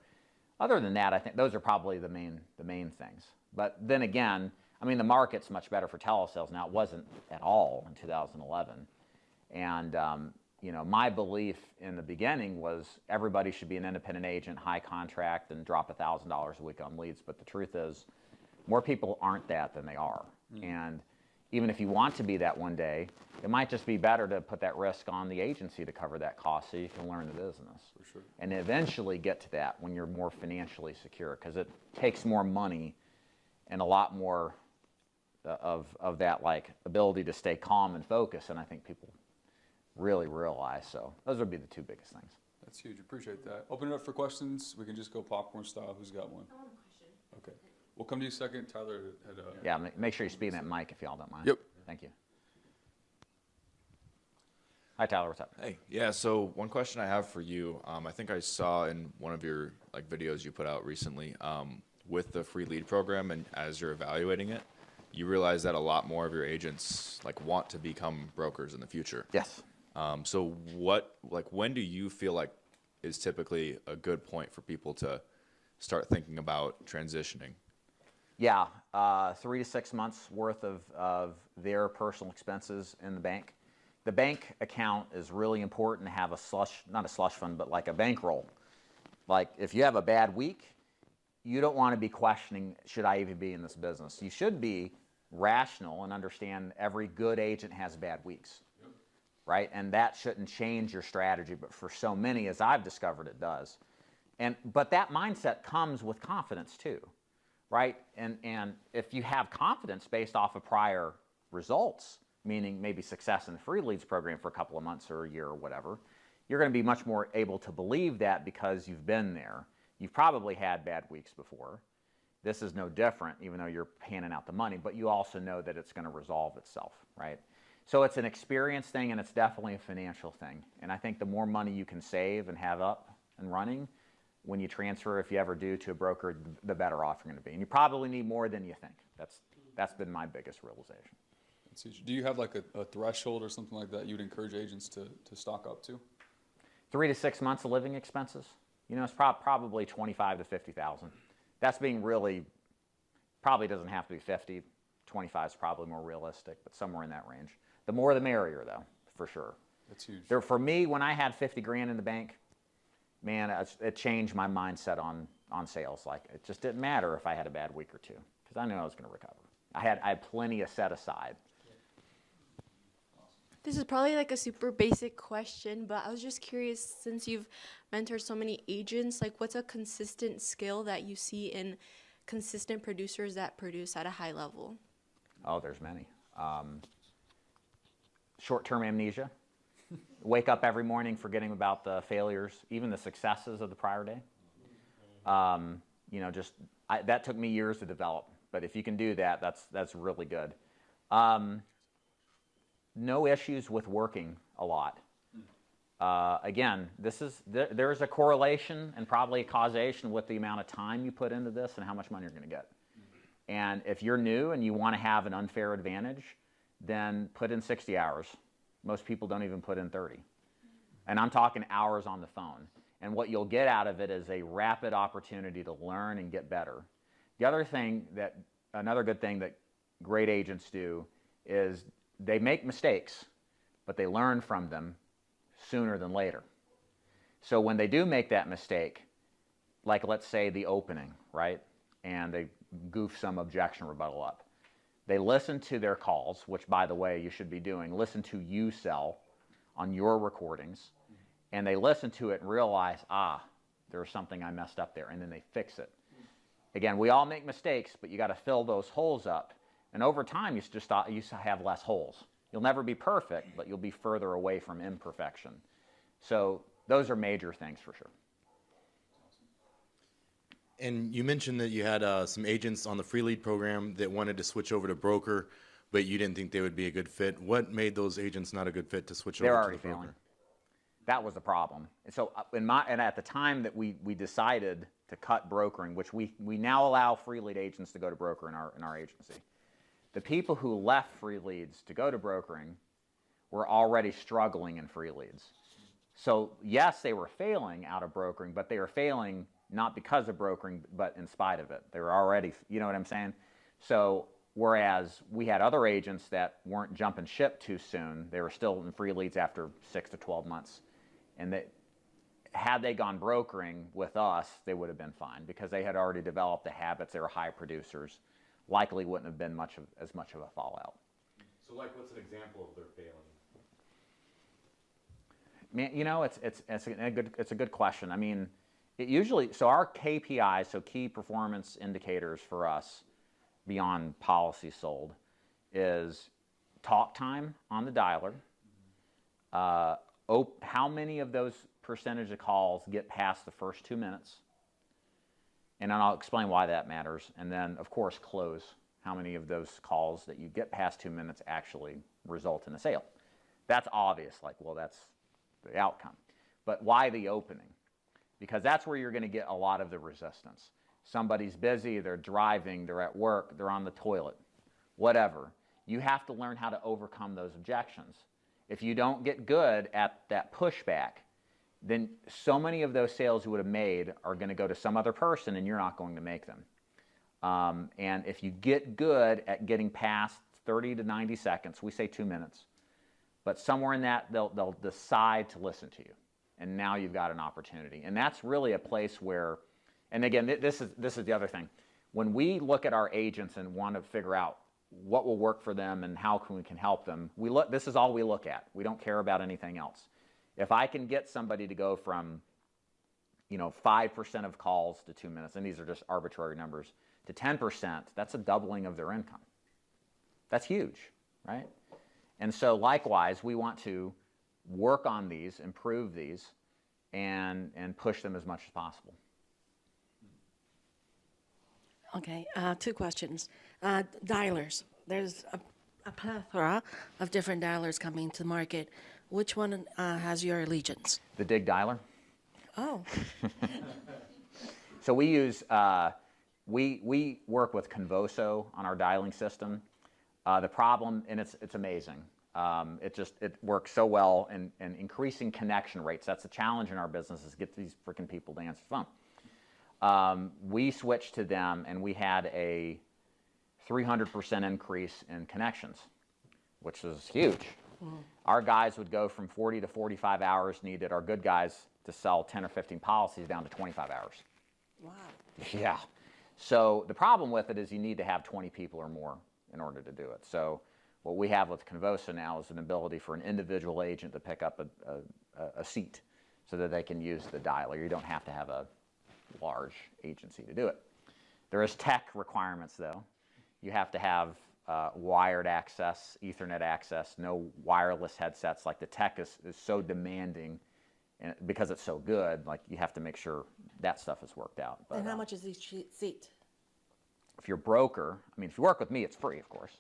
other than that, I think those are probably the main things. But then again, I mean, the market's much better for telesales now. It wasn't at all in 2011. And, you know, my belief in the beginning was everybody should be an independent agent, high contract, and drop $1,000 a week on leads. But the truth is, more people aren't that than they are. And even if you want to be that one day, it might just be better to put that risk on the agency to cover that cost so you can learn the business. For sure. And eventually get to that when you're more financially secure, because it takes more money and a lot more of that, like, ability to stay calm and focus, and I think people really realize. So those would be the two biggest things. That's huge. Appreciate that. Open it up for questions. We can just go popcorn style. Who's got one? I want a question. Okay. We'll come to you second. Tyler had Yeah, make sure you speak in that mic if y'all don't mind. Yep. Thank you. Hi, Tyler. What's up? Hey, yeah. So one question I have for you, I think I saw in one of your videos you put out recently, with the free lead program, and as you're evaluating it, you realize that a lot more of your agents want to become brokers in the future. Yes. So when do you feel like is typically a good point for people to start thinking about transitioning? Yeah, 3 to 6 months worth of their personal expenses in the bank. The bank account is really important to have not a slush fund, but like a bankroll. Like, if you have a bad week, you don't want to be questioning, should I even be in this business? You should be rational and understand every good agent has bad weeks, right? And that shouldn't change your strategy, but for so many, as I've discovered, it does. But that mindset comes with confidence too, right? And if you have confidence based off of prior results, meaning maybe success in the free leads program for a couple of months or a year or whatever, you're going to be much more able to believe that because you've been there. You've probably had bad weeks before. This is no different, even though you're handing out the money, but you also know that it's going to resolve itself, right? So it's an experience thing, and it's definitely a financial thing. And I think the more money you can save and have up and running when you transfer, if you ever do, to a broker, the better off you're going to be. And you probably need more than you think. That's been my biggest realization. Do you have like a threshold or something like that you'd encourage agents to stock up to? 3 to 6 months of living expenses. You know, it's probably 25 to 50,000. That's being really, probably doesn't have to be 50. 25 is probably more realistic, but somewhere in that range. The more the merrier, though, for sure. That's huge. For me, when I had 50 grand in the bank, man, it changed my mindset on sales. Like, it just didn't matter if I had a bad week or two, because I knew I was going to recover. I had plenty of set aside. This is probably like a super basic question, but I was just curious, since you've mentored so many agents, like what's a consistent skill that you see in consistent producers that produce at a high level? Oh, there's many. Short-term amnesia. Wake up every morning forgetting about the failures, even the successes of the prior day. That took me years to develop, but if you can do that, that's really good. No issues with working a lot. Again, there's a correlation and probably a causation with the amount of time you put into this and how much money you're going to get. And if you're new and you want to have an unfair advantage, then put in 60 hours. Most people don't even put in 30. And I'm talking hours on the phone. And what you'll get out of it is a rapid opportunity to learn and get better. Another good thing that great agents do is they make mistakes, but they learn from them sooner than later. So when they do make that mistake, like let's say the opening, right? And they goof some objection rebuttal up. They listen to their calls, which by the way you should be doing. Listen to you sell on your recordings. And they listen to it and realize, there's something I messed up there, and then they fix it. Again, we all make mistakes, but you got to fill those holes up. And over time, you have less holes. You'll never be perfect, but you'll be further away from imperfection. So those are major things for sure. And you mentioned that you had some agents on the free lead program that wanted to switch over to broker, but you didn't think they would be a good fit. What made those agents not a good fit to switch over to the broker? They're already failing. That was the problem. And so at the time that we decided to cut brokering, which we now allow free lead agents to go to broker in our agency. The people who left free leads to go to brokering were already struggling in free leads. So yes, they were failing out of brokering, but they were failing not because of brokering, but in spite of it. They were already, you know what I'm saying? So whereas we had other agents that weren't jumping ship too soon, they were still in free leads after 6 to 12 months. And had they gone brokering with us, they would have been fine because they had already developed the habits. They were high producers. Likely wouldn't have been as much of a fallout. So like what's an example of their failing? Man, it's a good question. I mean, so our KPIs, so key performance indicators for us beyond policy sold, is talk time on the dialer, how many of those percentage of calls get past the first 2 minutes, and then I'll explain why that matters, and then of course close, how many of those calls that you get past 2 minutes actually result in a sale. That's obvious, that's the outcome. But why the opening? Because that's where you're going to get a lot of the resistance. Somebody's busy, they're driving, they're at work, they're on the toilet, whatever. You have to learn how to overcome those objections. If you don't get good at that pushback, then so many of those sales you would have made are going to go to some other person and you're not going to make them. And if you get good at getting past 30 to 90 seconds, we say 2 minutes, but somewhere in that they'll decide to listen to you. And now you've got an opportunity. And that's really a place where, and again, this is the other thing. When we look at our agents and want to figure out what will work for them and how we can help them, this is all we look at. We don't care about anything else. If I can get somebody to go from 5% of calls to 2 minutes, and these are just arbitrary numbers, to 10%, that's a doubling of their income. That's huge, right? And so likewise, we want to work on these, improve these, and push them as much as possible. Okay, 2 questions. Dialers. There's a plethora of different dialers coming to the market. Which one has your allegiance? The Dig dialer. Oh. So we use, we work with Convoso on our dialing system. The problem, and it's amazing. It works so well, and increasing connection rates. That's the challenge in our business, is get these freaking people to answer the phone. We switched to them, and we had a 300% increase in connections, which was huge. Mm-hmm. Our guys would go from 40 to 45 hours needed, our good guys, to sell 10 or 15 policies down to 25 hours. Wow. Yeah. So the problem with it is you need to have 20 people or more in order to do it. So What we have with Convosa now is an ability for an individual agent to pick up a seat so that they can use the dialer. You don't have to have a large agency to do it. There is tech requirements, though. You have to have wired access, Ethernet access, no wireless headsets. Like the tech is so demanding, and because it's so good, like you have to make sure that stuff is worked out. But, And how much is each seat? if you're a broker, I mean, if you work with me, it's free, of course,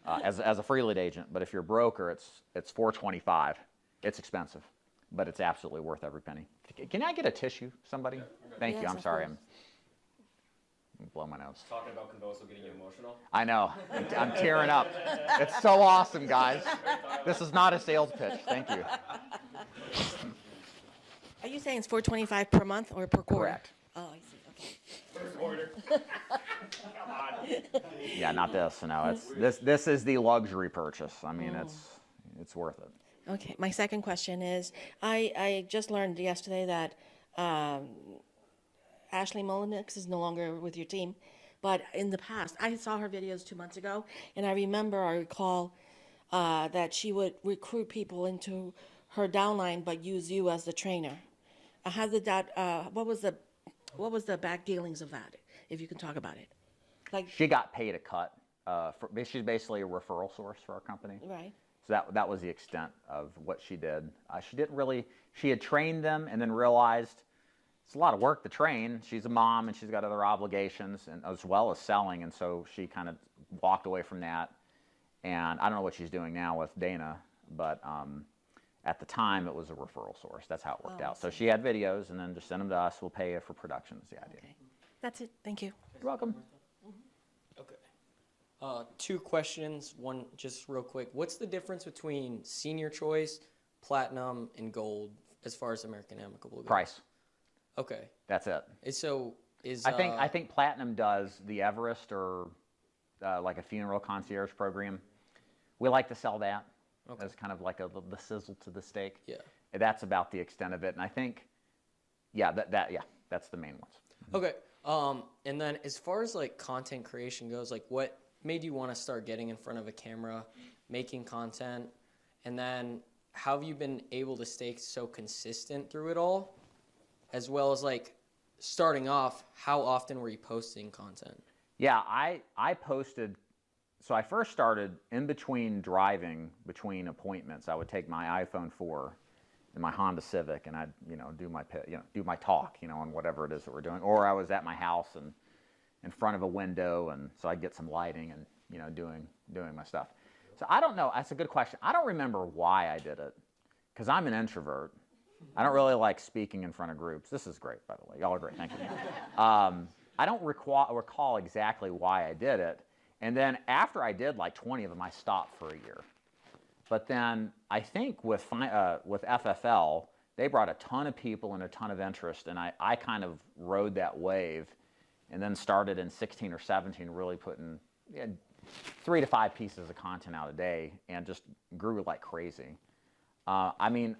as a free lead agent. But if you're a broker, it's $425. It's expensive, but it's absolutely worth every penny. Can I get a tissue, somebody? Thank you. Yes, I'm of sorry. course. I'm blow my nose. Talking about Convoso getting you emotional. I know. I'm tearing up. It's so awesome, guys. This is not a sales pitch. Thank you. Are you saying it's $425 per month or per quarter? Correct. Oh, I see. Okay. First order. Yeah, not this. No, this is the luxury purchase. I mean, it's worth it. Okay. My second question is, I just learned yesterday that Ashley Mullenix is no longer with your team, but in the past, I saw her videos 2 months ago, and I recall that she would recruit people into her downline, but use you as the trainer. How did that? What was the back dealings of that? If you can talk about it, like She got paid a cut. She's basically a referral source for our company. right. So that was the extent of what she did. She had trained them and then realized it's a lot of work to train. She's a mom and she's got other obligations, and as well as selling, and so she kind of walked away from that. And I don't know what she's doing now with Dana, but at the time it was a referral source. That's how it worked out. So she had videos and then just send them to us. We'll pay you for production is the idea. Okay. That's it. Thank you. You're welcome. Okay. Two questions. One, just real quick. What's the difference between senior choice, platinum, and gold as far as American Amicable goes? Price. Okay. That's it. I I think Platinum does the Everest or like a funeral concierge program. We like to sell that as kind of like the sizzle to the steak. Yeah. That's about the extent of it, and I think, that's the main ones. Okay. And then as far as like content creation goes, like what made you want to start getting in front of a camera, making content, and then how have you been able to stay so consistent through it all? As well as like starting off, how often were you posting content? Yeah, I posted. So I first started in between driving, between appointments. I would take my iPhone 4 and my Honda Civic, and I'd do my talk, on whatever it is that we're doing. Or I was at my house and in front of a window, and so I'd get some lighting and doing my stuff. So I don't know. That's a good question. I don't remember why I did it, because I'm an introvert. I don't really like speaking in front of groups. This is great, by the way. Y'all are great. Thank you. I don't recall exactly why I did it. And then after I did like 20 of them, I stopped for a year. But then I think with FFL, they brought a ton of people and a ton of interest, and I kind of rode that wave, and then started in 16 or 17 really putting 3 to 5 pieces of content out a day, and just grew like crazy. I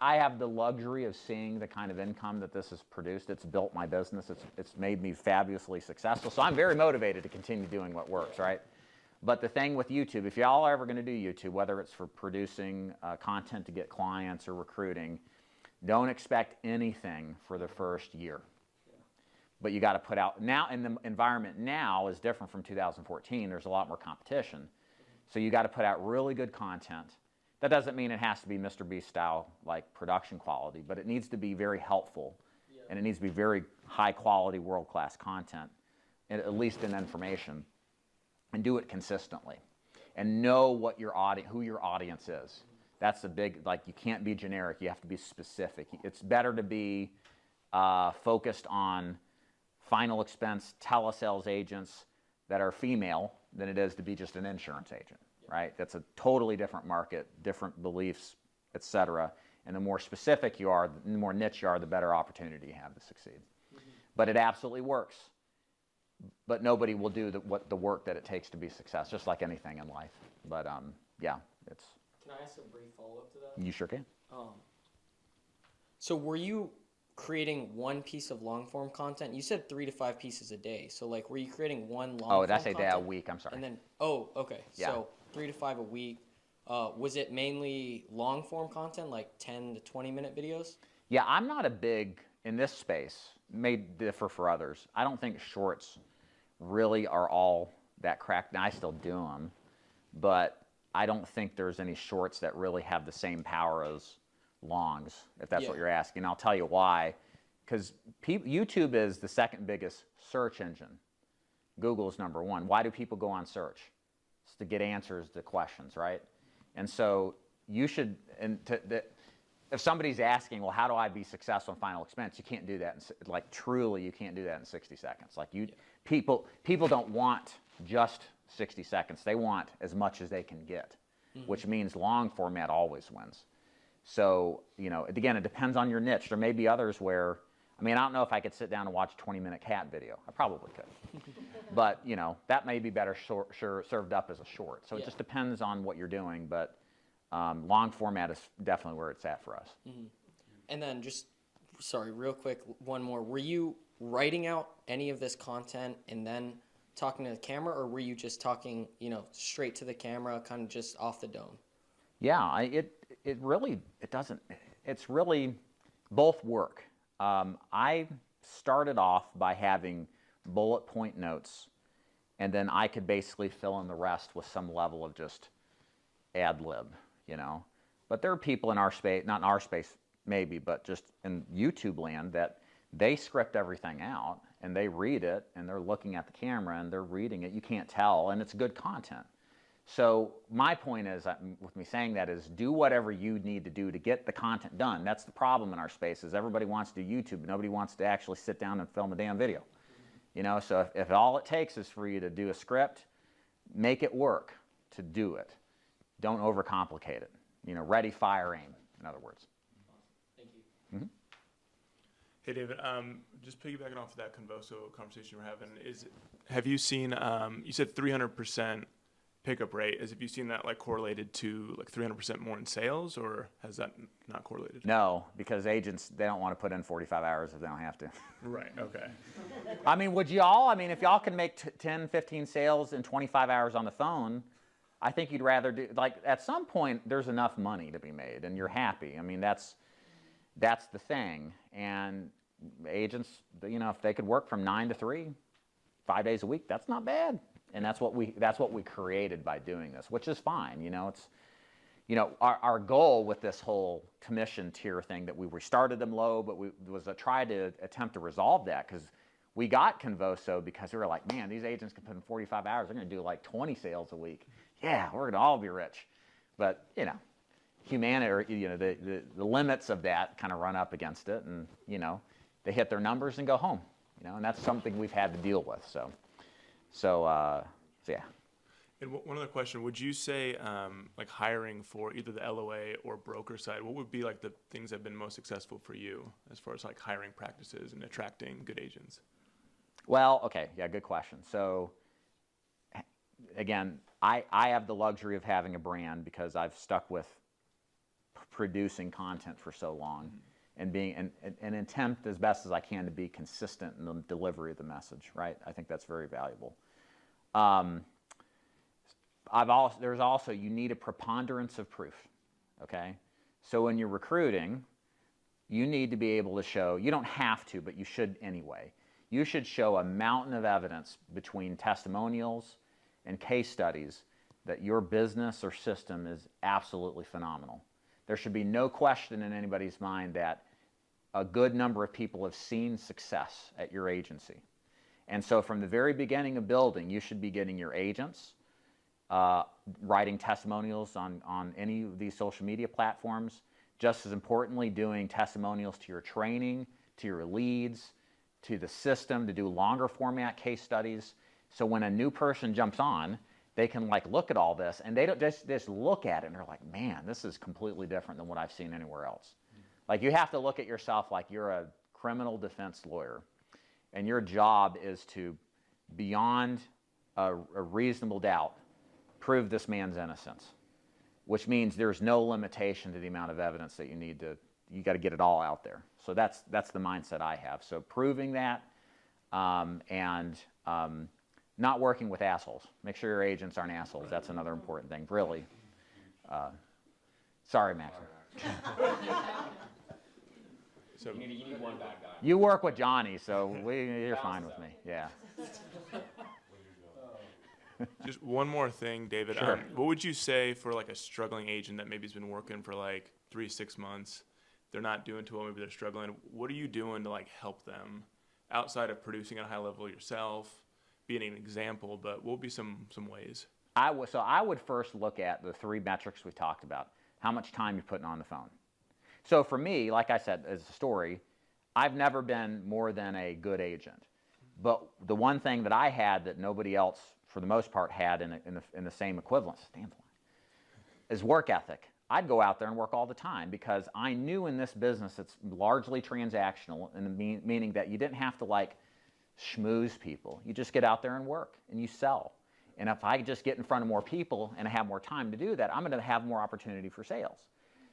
have the luxury of seeing the kind of income that this has produced. It's built my business. It's made me fabulously successful. So I'm very motivated to continue doing what works, right? But the thing with YouTube, if y'all are ever going to do YouTube, whether it's for producing content to get clients or recruiting, don't expect anything for the first year. But you got to put out, now, and the environment now is different from 2014. There's a lot more competition. So you got to put out really good content. That doesn't mean it has to be Mr. Beast style, like production quality, but it needs to be very helpful, and it needs to be very high quality, world-class content, at least in information, and do it consistently, and know what who your audience is. That's the big, like, you can't be generic. You have to be specific. It's better to be focused on final expense telesales agents that are female than it is to be just an insurance agent. Right? That's a totally different market, different beliefs, et cetera. And the more specific you are, the more niche you are, the better opportunity you have to succeed. But it absolutely works. But nobody will do the work that it takes to be successful, just like anything in life. But it's. Can I ask a brief follow-up to that? You sure can. So were you creating one piece of long-form content? You said 3 to 5 pieces a day. So like, were you creating one long-form Oh, did I say content? day a week? I'm sorry. And then, okay. Yeah. So 3 to 5 a week. Was it mainly long form content, like 10 to 20-minute videos? Yeah, I'm not a big, in this space, may differ for others. I don't think shorts really are all that cracked. Now, I still do them, but I don't think there's any shorts that really have the same power as longs, if that's what you're asking. I'll tell you why. Because YouTube is the second biggest search engine. Google's number one. Why do people go on search? It's to get answers to questions, right? And so you should, if somebody's asking, well, how do I be successful in final expense? You can't do that. Like truly, you can't do that in 60 seconds. Like people don't want just 60 seconds. They want as much as they can get, which means long format always wins. So, you know, again, it depends on your niche. There may be others where, I mean, I don't know if I could sit down and watch a 20-minute cat video. I probably could. But, you know, that may be better served up as a short. So it just depends on what you're doing. But long format is definitely where it's at for us. And then just, sorry, real quick, one more. Were you writing out any of this content and then talking to the camera, or were you just talking, you know, straight to the camera, kind of just off the dome? Yeah, it doesn't, it's really both work. I started off by having bullet point notes, and then I could basically fill in the rest with some level of just ad lib, you know. But there are people in our space, not in our space maybe, but just in YouTube land, that they script everything out and they read it and they're looking at the camera and they're reading it. You can't tell, and it's good content. So my point is, with me saying that, is do whatever you need to do to get the content done. That's the problem in our space, is everybody wants to do YouTube, but nobody wants to actually sit down and film a damn video. You know, so if all it takes is for you to do a script, make it work to do it. Don't overcomplicate it. You know, ready, fire, aim, in other words. Thank you. Hey, David, just piggybacking off of that Convoso conversation we're having, have you seen, you said 300% pickup rate. Have you seen that like correlated to like 300% more in sales, or has that not correlated? No, because agents, they don't want to put in 45 hours if they don't have to. Right, okay. I mean, would y'all, I mean, if y'all can make 10, 15 sales in 25 hours on the phone, I think you'd rather do, like, at some point, there's enough money to be made, and you're happy. I mean, that's the thing. And agents, you know, if they could work from 9 to 3, 5 days a week, that's not bad. And that's what we created by doing this, which is fine. You know, it's, you know, our goal with this whole commission tier thing, that we started them low, but was to try to attempt to resolve that, because we got Convoso because we were like, man, these agents can put in 45 hours. They're going to do like 20 sales a week. Yeah, we're going to all be rich. But, you know, humanity, or, you know, the limits of that kind of run up against it, and, you know, they hit their numbers and go home. You know, and that's something we've had to deal with. So yeah. And one other question, would you say like hiring for either the LOA or broker side, what would be like the things that have been most successful for you as far as like hiring practices and attracting good agents? Well, okay, yeah, good question. So again, I have the luxury of having a brand because I've stuck with producing content for so long, and being and attempt as best as I can to be consistent in the delivery of the message, right? I think that's very valuable. There's also, you need a preponderance of proof, okay? So when you're recruiting, you need to be able to show, you don't have to, but you should anyway. You should show a mountain of evidence between testimonials and case studies that your business or system is absolutely phenomenal. There should be no question in anybody's mind that a good number of people have seen success at your agency. And so from the very beginning of building, you should be getting your agents, writing testimonials on any of these social media platforms, just as importantly, doing testimonials to your training, to your leads, to the system, to do longer format case studies. So when a new person jumps on, they can like look at all this, and they don't just look at it and they're like, man, this is completely different than what I've seen anywhere else. Like, you have to look at yourself like you're a criminal defense lawyer, and your job is to, beyond a reasonable doubt, prove this man's innocence, which means there's no limitation to the amount of evidence that you got to get it all out there. So that's the mindset I have. So proving that, and not working with assholes. Make sure your agents aren't assholes. That's another important thing, really. Sorry, Max. So You need one bad guy. You work with Johnny, so you're fine with me. Yeah. just one more thing, David. Sure. What would you say for like a struggling agent that maybe has been working for like 3 to 6 months? They're not doing too well. Maybe they're struggling. What are you doing to like help them outside of producing at a high level yourself, being an example? But what would be some ways? I would first look at the 3 metrics we talked about. How much time you're putting on the phone. So for me, like I said, as a story, I've never been more than a good agent. But the one thing that I had that nobody else, for the most part, had in the same equivalence, is work ethic. I'd go out there and work all the time because I knew in this business it's largely transactional, meaning that you didn't have to like schmooze people. You just get out there and work and you sell. And if I just get in front of more people and I have more time to do that, I'm going to have more opportunity for sales.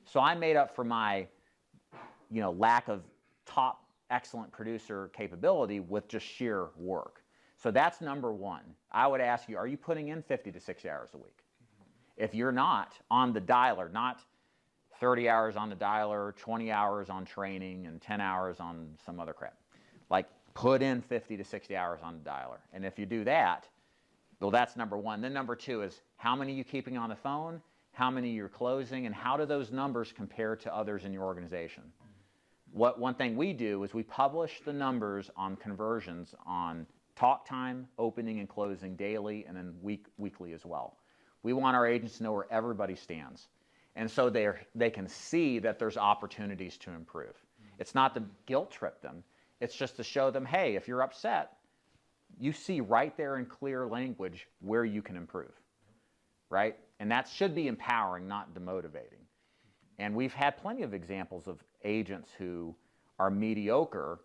So I made up for my, lack of top excellent producer capability with just sheer work. So that's number one. I would ask you, are you putting in 50 to 60 hours a week? If you're not on the dialer, not 30 hours on the dialer, 20 hours on training, and 10 hours on some other crap, like put in 50 to 60 hours on the dialer. And if you do that, well, that's number one. Then number two is how many are you keeping on the phone, how many you're closing, and how do those numbers compare to others in your organization? One thing we do is we publish the numbers on conversions on talk time, opening and closing daily, and then weekly as well. We want our agents to know where everybody stands. And so they can see that there's opportunities to improve. It's not to guilt trip them. It's just to show them, hey, if you're upset, you see right there in clear language where you can improve, right? And that should be empowering, not demotivating. And we've had plenty of examples of agents who are mediocre,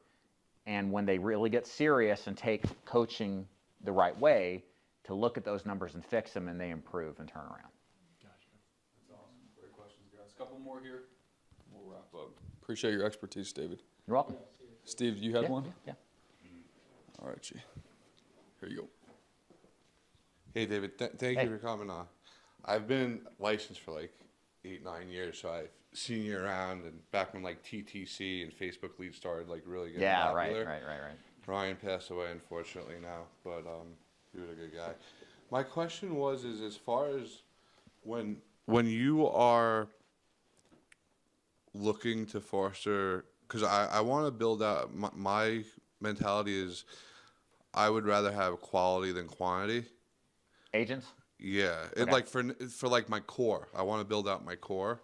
and when they really get serious and take coaching the right way, to look at those numbers and fix them, and they improve and turn around. Gotcha. That's awesome. Great questions, guys. A couple more here. We'll wrap up. Appreciate your expertise, David. You're welcome. Steve, you had Yeah, one? Yeah. All right, G. Here you go. Hey, David, thank you for coming on. I've been licensed for like 8-9 years, so I've seen you around, and back when like TTC and Facebook Lead started like really getting popular. Right. Ryan passed away unfortunately now, but he was a good guy. My question is as far as when you are looking to foster, because I want to build out, my mentality is I would rather have quality than quantity. Agents? Yeah, Okay. like for like my core, I want to build out my core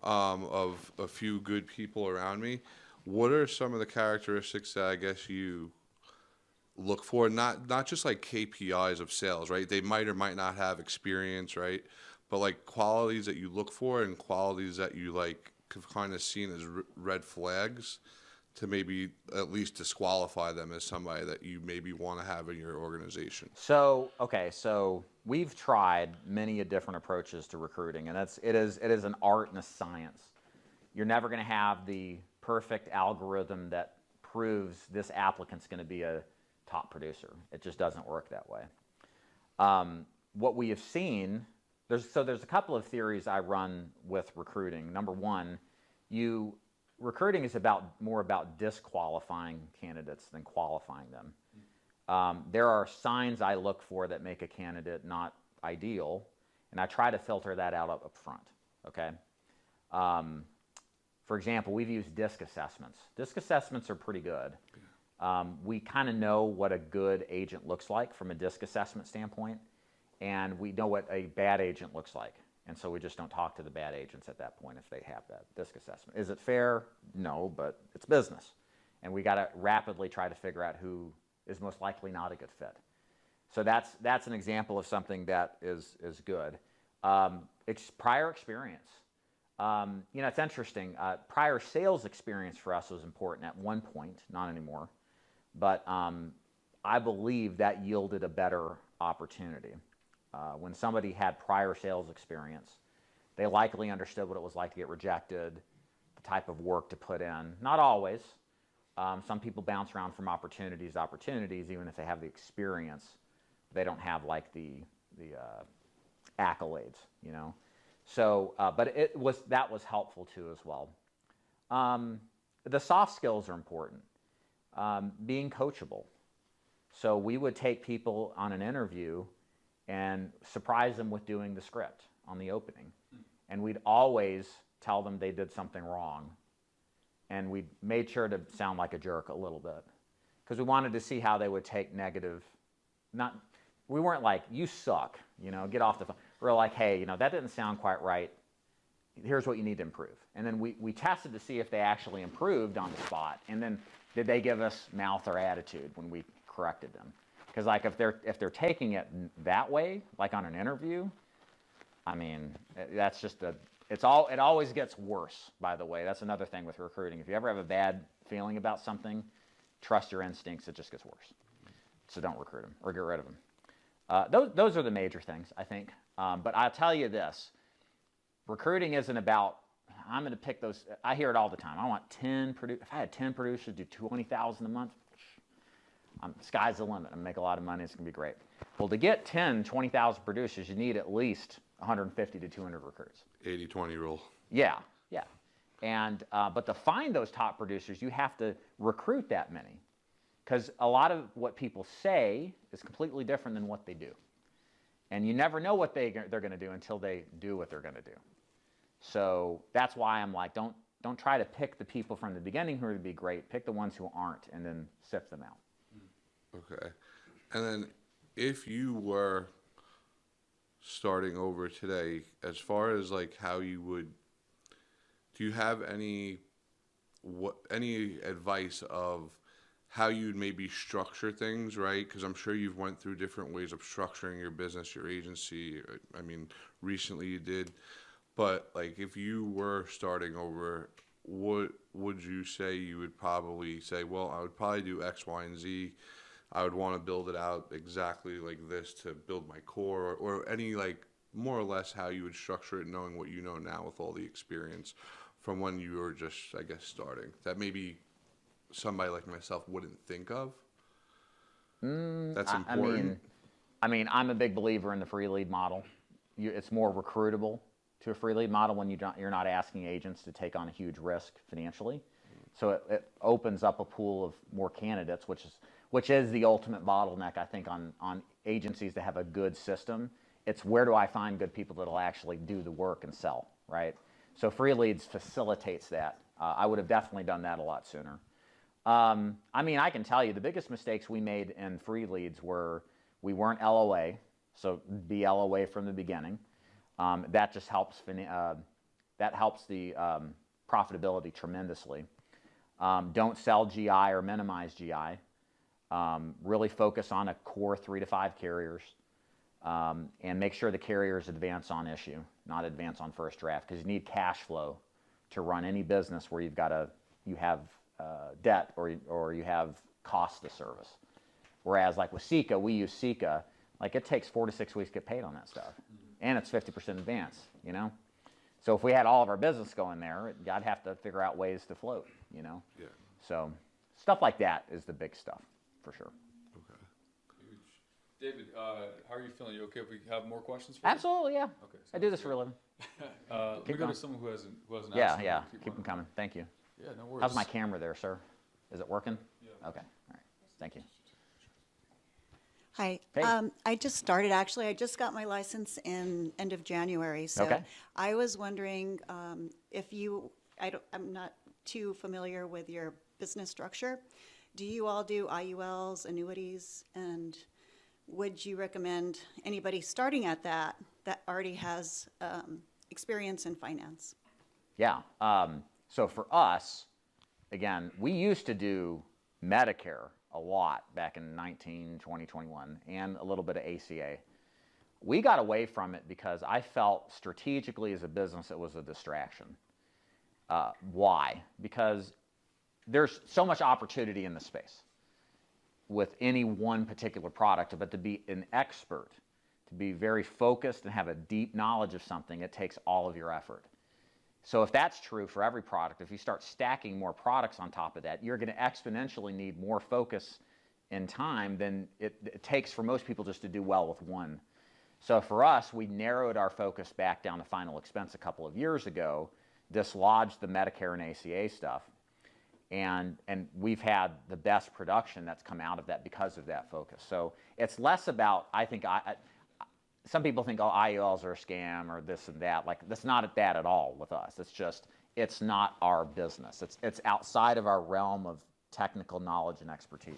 of a few good people around me. What are some of the characteristics that I guess you look for? Not just like KPIs of sales, right? They might or might not have experience, right? But like qualities that you look for and qualities that you like kind of seen as red flags to maybe at least disqualify them as somebody that you maybe want to have in your organization. So we've tried many different approaches to recruiting, and it is an art and a science. You're never going to have the perfect algorithm that proves this applicant's going to be a top producer. It just doesn't work that way. What we have seen, there's a couple of theories I run with recruiting. Number one, recruiting is more about disqualifying candidates than qualifying them. There are signs I look for that make a candidate not ideal, and I try to filter that out up front, okay? For example, we've used DISC assessments. DISC assessments are pretty good. We kind of know what a good agent looks like from a DISC assessment standpoint, and we know what a bad agent looks like. And so we just don't talk to the bad agents at that point if they have that DISC assessment. Is it fair? No, but it's business. And we got to rapidly try to figure out who is most likely not a good fit. So that's an example of something that is good. Prior experience. It's interesting. Prior sales experience for us was important at one point, not anymore. But I believe that yielded a better opportunity. When somebody had prior sales experience, they likely understood what it was like to get rejected, the type of work to put in. Not always. Some people bounce around from opportunities to opportunities, even if they have the experience. they don't have like the accolades, you know. So, but that was helpful too as well. The soft skills are important. Being coachable. So we would take people on an interview and surprise them with doing the script on the opening. And we'd always tell them they did something wrong. And we made sure to sound like a jerk a little bit. Because we wanted to see how they would take negative, we weren't like, you suck, you know, get off the phone. We were like, hey, you know, that didn't sound quite right. Here's what you need to improve. And then we tested to see if they actually improved on the spot. And then did they give us mouth or attitude when we corrected them? Because like if they're taking it that way, like on an interview, I mean, that's just it always gets worse, by the way. That's another thing with recruiting. If you ever have a bad feeling about something, trust your instincts, it just gets worse. So don't recruit them or get rid of them. Those are the major things, I think. But I'll tell you this, recruiting isn't about, I'm going to pick those, I hear it all the time. I want 10 producers, if I had 10 producers do $20,000 a month, sky's the limit. I'm going to make a lot of money, it's going to be great. Well, to get 10, 20,000 producers, you need at least 150 to 200 recruits. 80-20 rule. Yeah. And, but to find those top producers, you have to recruit that many. Because a lot of what people say is completely different than what they do. And you never know what they're going to do until they do what they're going to do. So that's why I'm like, don't try to pick the people from the beginning who are going to be great. Pick the ones who aren't and then sift them out. Okay. And then if you were starting over today, as far as like how you would, do you have any advice of how you'd maybe structure things, right? Because I'm sure you've went through different ways of structuring your business, your agency. I mean, recently you did. But like if you were starting over, what would you say you would probably say, well, I would probably do X, Y, and Z. I would want to build it out exactly like this to build my core, or any like more or less how you would structure it, knowing what you know now with all the experience from when you were just, I guess, starting, that maybe somebody like myself wouldn't think of? That's important. I mean, I'm a big believer in the free lead model. It's more recruitable to a free lead model when you're not asking agents to take on a huge risk financially. So it opens up a pool of more candidates, which is the ultimate bottleneck, I think, on agencies to have a good system. It's where do I find good people that'll actually do the work and sell, right? So free leads facilitates that. I would have definitely done that a lot sooner. I mean, I can tell you the biggest mistakes we made in free leads were we weren't LOA, so be LOA from the beginning. That just helps. That helps the profitability tremendously. Don't sell GI or minimize GI. Really focus on a core 3 to 5 carriers, and make sure the carriers advance on issue, not advance on first draft, because you need cash flow to run any business where you have debt or you have cost of service. Whereas like with Sika, we use Sika, like it takes 4 to 6 weeks to get paid on that stuff, and it's 50% advance, you know. So if we had all of our business going there, I'd have to figure out ways to float, you know. Yeah. So stuff like that is the big stuff for sure. Okay. Huge. David, how are you feeling? You okay if we have more questions for you? Absolutely, yeah. Okay. I do this for a living. Let me go going. to someone who hasn't asked. Yeah. Keep them on. coming. Thank you. Yeah, no worries. How's my camera there, sir? Is it working? Yeah. Okay. All right. Thank you. Hi. Hey. I just started, actually. I just got my license in end of January. So Okay. I was wondering if I'm not too familiar with your business structure. Do you all do IULs, annuities, and would you recommend anybody starting at that already has experience in finance? Yeah. So for us, again, we used to do Medicare a lot back in 2021, and a little bit of ACA. We got away from it because I felt strategically as a business it was a distraction. Why? Because there's so much opportunity in the space with any one particular product, but to be an expert, to be very focused and have a deep knowledge of something, it takes all of your effort. So if that's true for every product, if you start stacking more products on top of that, you're going to exponentially need more focus in time than it takes for most people just to do well with one. So for us, we narrowed our focus back down to final expense a couple of years ago, dislodged the Medicare and ACA stuff, and we've had the best production that's come out of that because of that focus. So it's less about, I think, some people think, oh, IULs are a scam or this and that. Like, that's not that at all with us. It's just, it's not our business. It's outside of our realm of technical knowledge and expertise.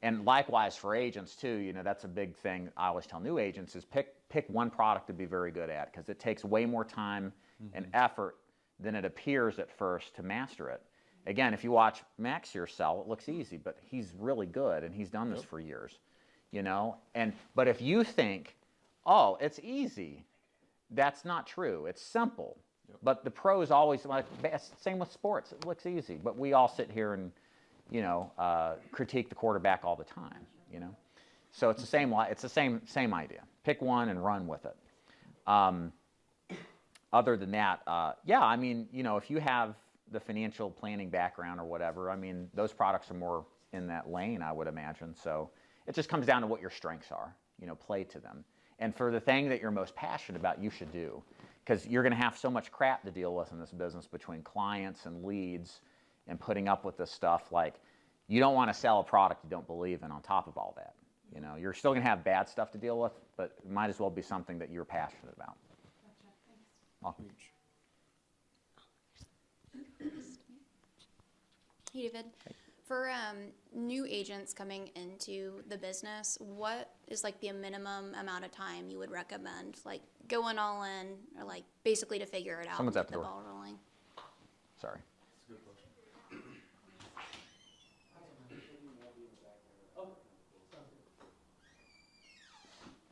And likewise for agents too, you know, that's a big thing I always tell new agents is pick one product to be very good at, because it takes way more time and effort than it appears at first to master it. Again, if you watch Max here sell, it looks easy, but he's really good and he's done this for years, you know? But if you think, oh, it's easy, that's not true. It's simple. But the pros always, like, same with sports, it looks easy, but we all sit here and, you know, critique the quarterback all the time, you know? So it's the same idea. Pick one and run with it. Other than that, yeah, I mean, you know, if you have the financial planning background or whatever, I mean, those products are more in that lane, I would imagine. So it just comes down to what your strengths are, you know, play to them. And for the thing that you're most passionate about, you should do. Because you're going to have so much crap to deal with in this business between clients and leads and putting up with this stuff. Like, you don't want to sell a product you don't believe in on top of all that. You know, you're still going to have bad stuff to deal with, but it might as well be something that you're passionate about. Gotcha, thanks. Welcome. Hey, David. For new agents coming into the business, what is like the minimum amount of time you would recommend? Like going all in, or like basically to figure it out Someone's and at get the the door. ball rolling? Sorry.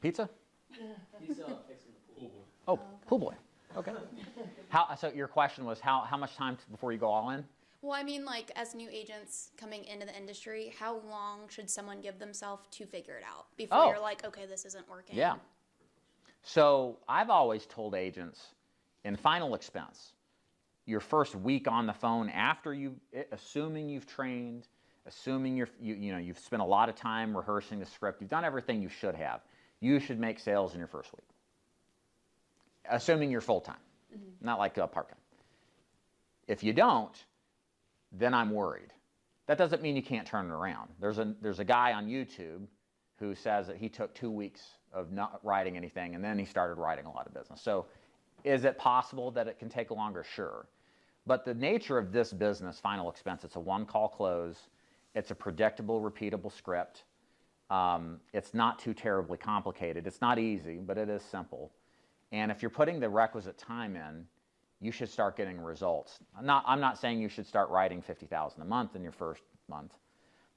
Pizza? He's fixing the pool. Oh, pool boy. Okay. So your question was how much time before you go all in? Well, I mean, like as new agents coming into the industry, how long should someone give themselves to figure it out before Oh. you're like, okay, this isn't working? Yeah. So I've always told agents in final expense, your first week on the phone after assuming you've trained, assuming you've spent a lot of time rehearsing the script, you've done everything you should have, you should make sales in your first week. Assuming you're full-time, not like part-time. If you don't, then I'm worried. That doesn't mean you can't turn it around. There's a guy on YouTube who says that he took 2 weeks of not writing anything and then he started writing a lot of business. So is it possible that it can take longer? Sure. But the nature of this business, final expense, it's a one-call close. It's a predictable, repeatable script. It's not too terribly complicated. It's not easy, but it is simple. And if you're putting the requisite time in, you should start getting results. I'm not saying you should start writing $50,000 a month in your first month,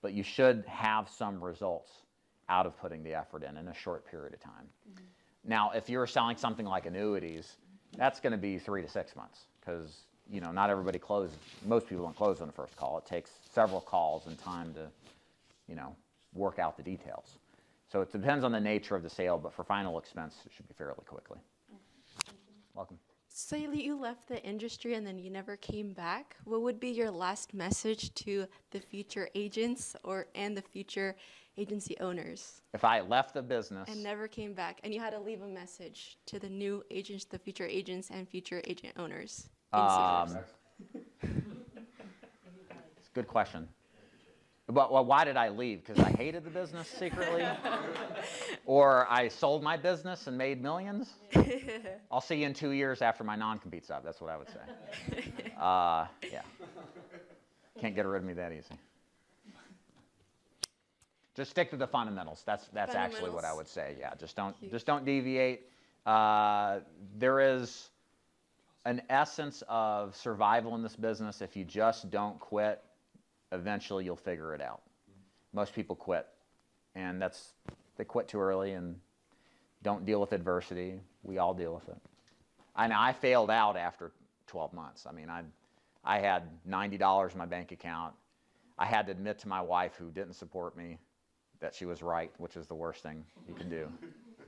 but you should have some results out of putting the effort in a short period of time. Now, if you're selling something like annuities, that's going to be 3 to 6 months because, you know, not everybody closes. Most people don't close on the first call. It takes several calls and time to, you know, work out the details. So it depends on the nature of the sale, but for final expense, it should be fairly quickly. Welcome. So you left the industry and then you never came back. What would be your last message to the future agents and the future agency owners? If I left the business And never came back, and you had to leave a message to the new agents, the future agents, and future agent owners. It's a good question. But well, why did I leave? Because I hated the business secretly? Or I sold my business and made millions? I'll see you in 2 years after my non-compete's up. That's what I would say. Yeah. Can't get rid of me that easy. Just stick to the fundamentals. That's actually what I would say. Yeah, just don't deviate. There is an essence of survival in this business. If you just don't quit, eventually you'll figure it out. Most people quit, and they quit too early and don't deal with adversity. We all deal with it. I failed out after 12 months. I mean, I had $90 in my bank account. I had to admit to my wife, who didn't support me, that she was right, which is the worst thing you can do,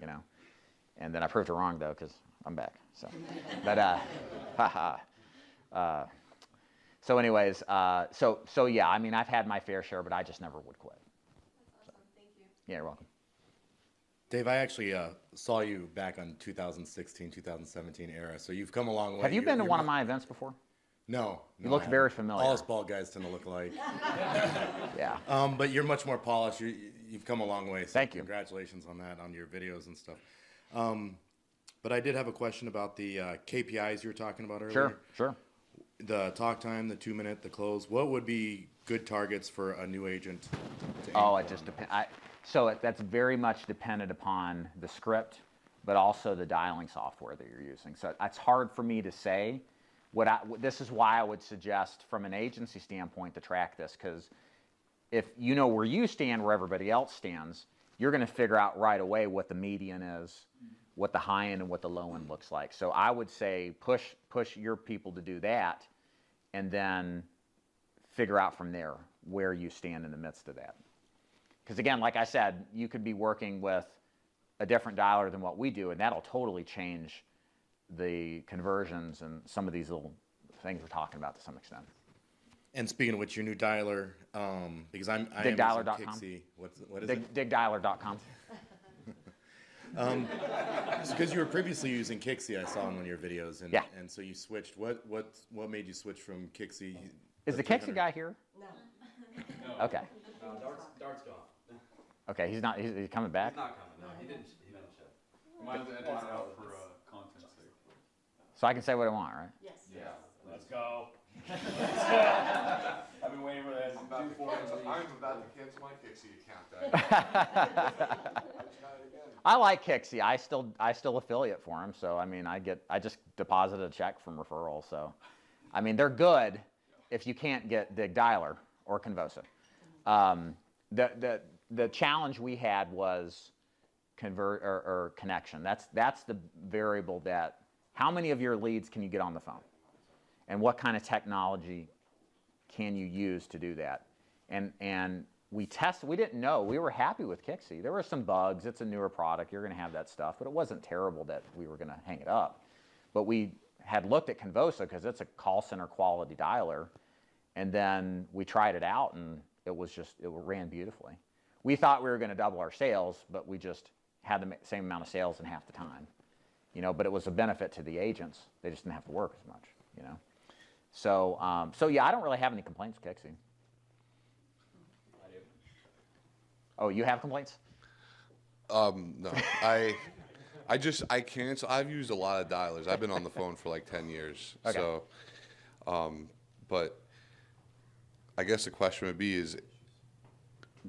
you know. And then I proved her wrong, though, because I'm back. So, but so anyways, so yeah, I mean, I've had my fair share, but I just never would quit. Yeah, you're welcome. Dave, I actually saw you back on 2016, 2017 era, so you've come a long way. Have you been to one of my events before? No. You look very familiar. All us bald guys tend to look alike. Yeah. But you're much more polished. You've come a long way. So Thank you. Congratulations on that, on your videos and stuff. But I did have a question about the KPIs you were talking about earlier. Sure. The talk time, the 2-minute, the close. What would be good targets for a new agent to Oh, aim it for? just depends. That's very much dependent upon the script, but also the dialing software that you're using. So it's hard for me to say. This is why I would suggest, from an agency standpoint, to track this, because if you know where you stand, where everybody else stands, you're going to figure out right away what the median is, what the high end and what the low end looks like. So I would say push your people to do that, and then figure out from there where you stand in the midst of that. Because again, like I said, you could be working with a different dialer than what we do, and that'll totally change the conversions and some of these little things we're talking about to some extent. And speaking of which, your new dialer, because I am Digdialer.com. using Kixie. What is it? Digdialer.com. Because you were previously using Kixie, I saw in one of your videos, and Yeah. and so you switched. What made you switch from Kixie? Is the Kixie guy here? No. Okay. Dart's gone. Okay, he's not. He's coming back. He's not coming. No, he didn't show. Mine's edited out for content's sake. So I can say what I want, right? Yes. Yeah. Let's go. I've been waiting for this. I'm about to cancel my Kixie account. I like Kixie. I still affiliate for him. So I mean, I just deposited a check from referral. So, I mean, they're good if you can't get Dig Dialer or Convosa. The challenge we had was convert or connection. That's the variable that how many of your leads can you get on the phone, and what kind of technology can you use to do that? And we tested. We didn't know. We were happy with Kixie. There were some bugs. It's a newer product. You're going to have that stuff, but it wasn't terrible that we were going to hang it up. But we had looked at Convosa because it's a call center quality dialer, and then we tried it out, and it ran beautifully. We thought we were going to double our sales, but we just had the same amount of sales in half the time, but it was a benefit to the agents. They just didn't have to work as much, So yeah, I don't really have any complaints with Kixie. I do. Oh, you have complaints? No, I cancel. I've used a lot of dialers. I've been on the phone for like 10 years. Okay. So, but I guess the question would be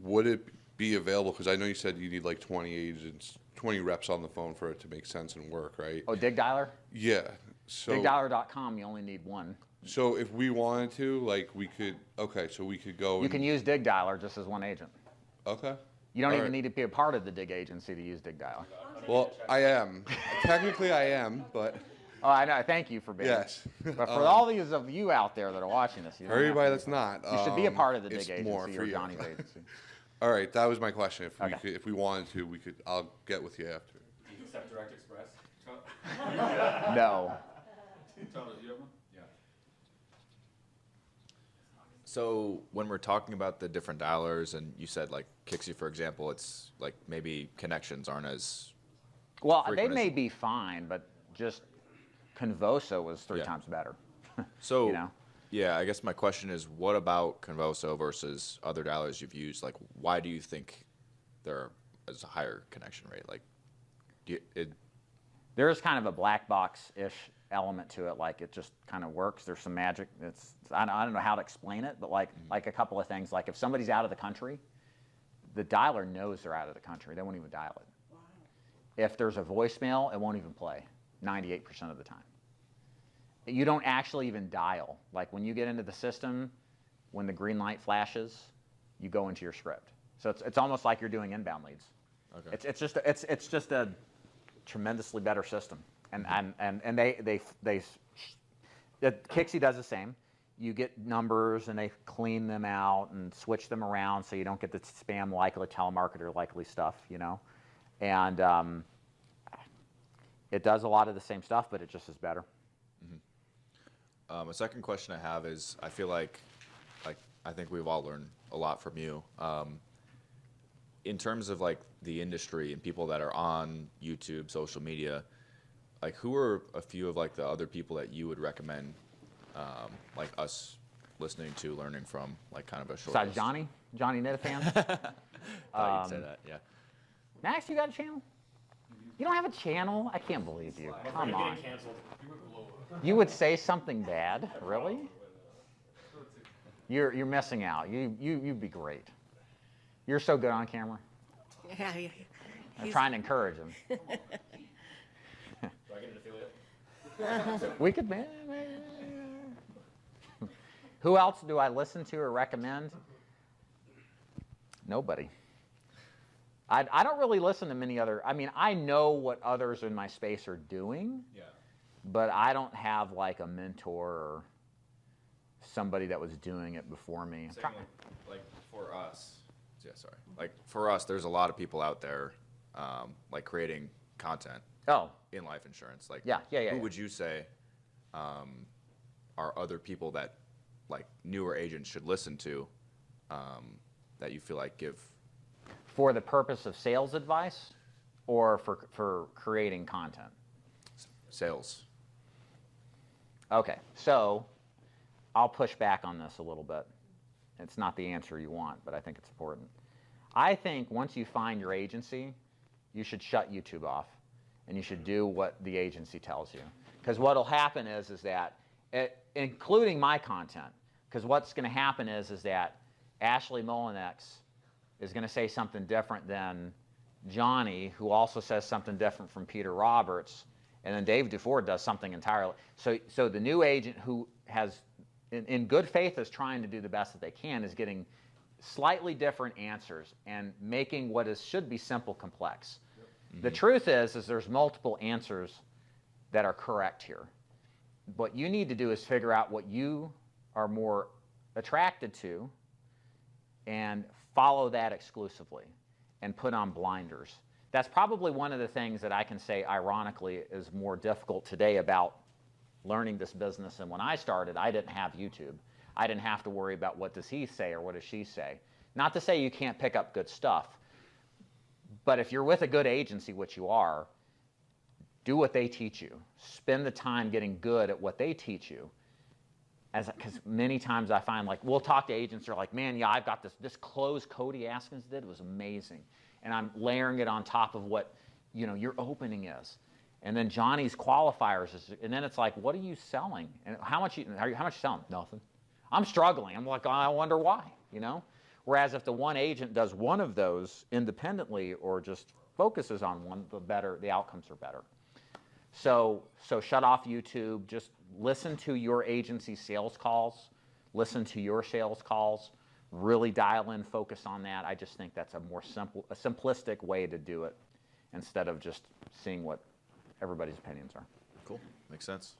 would it be available? Because I know you said you need like 20 agents, 20 reps on the phone for it to make sense and work, right? Oh, Dig Dialer? Yeah. So Digdialer.com, you only need one. So if we wanted to, we could go. You can use Dig Dialer just as one agent. Okay. You don't All even right. need to be a part of the Dig agency to use Dig Dialer. Well, I am. Technically, I am, but. Oh, I know. Thank you for being. Yes. But for all these of you out there that are watching this, you For don't have everybody to. that's not. You should be a part of the it's Dig more agency for or you. Johnny's agency. All right, that was my question. If Okay. if we wanted to, we could. I'll get with you after. Do you accept Direct Express? No. Tyler, do you have one? Yeah. So when we're talking about the different dialers, and you said like Kixie, for example, it's like maybe connections aren't as Well, they frequent as- may be fine, but just Convosa was three Yeah. times better. So, yeah, I guess my question is, what about Convoso versus other dialers you've used? Like, why do you think there is a higher connection rate? Like, There is kind of a black box-ish element to it. Like, it just kind of works. There's some magic. I don't know how to explain it, but like a couple of things. Like, if somebody's out of the country, the dialer knows they're out of the country. They won't even dial it. Wow. If there's a voicemail, it won't even play 98% of the time. You don't actually even dial. Like, when you get into the system, when the green light flashes, you go into your script. So it's almost like you're doing inbound leads. Okay. It's just a tremendously better system. And Kixie does the same. You get numbers and they clean them out and switch them around so you don't get the spam likely telemarketer likely stuff, And it does a lot of the same stuff, but it just is better. a second question I have is, I feel like I think we've all learned a lot from you. in terms of like the industry and people that are on YouTube, social media, like who are a few of like the other people that you would recommend, like us listening to, learning from, like kind of a short Besides list? Johnny Netafan. Thought you'd say that, yeah. Max, you got a channel? You don't have a channel? I can't believe you. Come on. You would say something bad? Really? You're missing out. You'd be great. You're so good on camera. Yeah, I'm trying to encourage him. Do I get an affiliate? We could. Who else do I listen to or recommend? Nobody. I don't really listen to many other. I mean, I know what others in my space are doing, but I don't have like a mentor or somebody that was doing it before me. Same like for us. Yeah, sorry. Like for us, there's a lot of people out there, like creating content. In life insurance, like who would you say are other people that like newer agents should listen to that you feel like give? For the purpose of sales advice or for creating content? Sales. Okay, so I'll push back on this a little bit. It's not the answer you want, but I think it's important. I think once you find your agency, you should shut YouTube off and you should do what the agency tells you. Because what will happen is that, including my content, because what's going to happen is that Ashley Molinex is going to say something different than Johnny, who also says something different from Peter Roberts, and then Dave DuFour does something entirely. So the new agent who has, in good faith, is trying to do the best that they can, is getting slightly different answers and making what should be simple complex. The truth is there's multiple answers that are correct here. What you need to do is figure out what you are more attracted to and follow that exclusively and put on blinders. That's probably one of the things that I can say, ironically, is more difficult today about learning this business. And when I started, I didn't have YouTube. I didn't have to worry about what does he say or what does she say. Not to say you can't pick up good stuff, but if you're with a good agency, which you are, do what they teach you. Spend the time getting good at what they teach you. Because many times I find, like, we'll talk to agents who are like, man, yeah, I've got this close Cody Askins did was amazing. And I'm layering it on top of what, your opening is. And then Johnny's qualifiers is, and then it's like, what are you selling? And how much you selling? Nothing. I'm struggling. I'm like, I wonder why, Whereas if the one agent does one of those independently or just focuses on one, the outcomes are better. So shut off YouTube. Just listen to your agency sales calls. Listen to your sales calls. Really dial in, focus on that. I just think that's a more simplistic way to do it instead of just seeing what everybody's opinions are. Cool. Makes sense.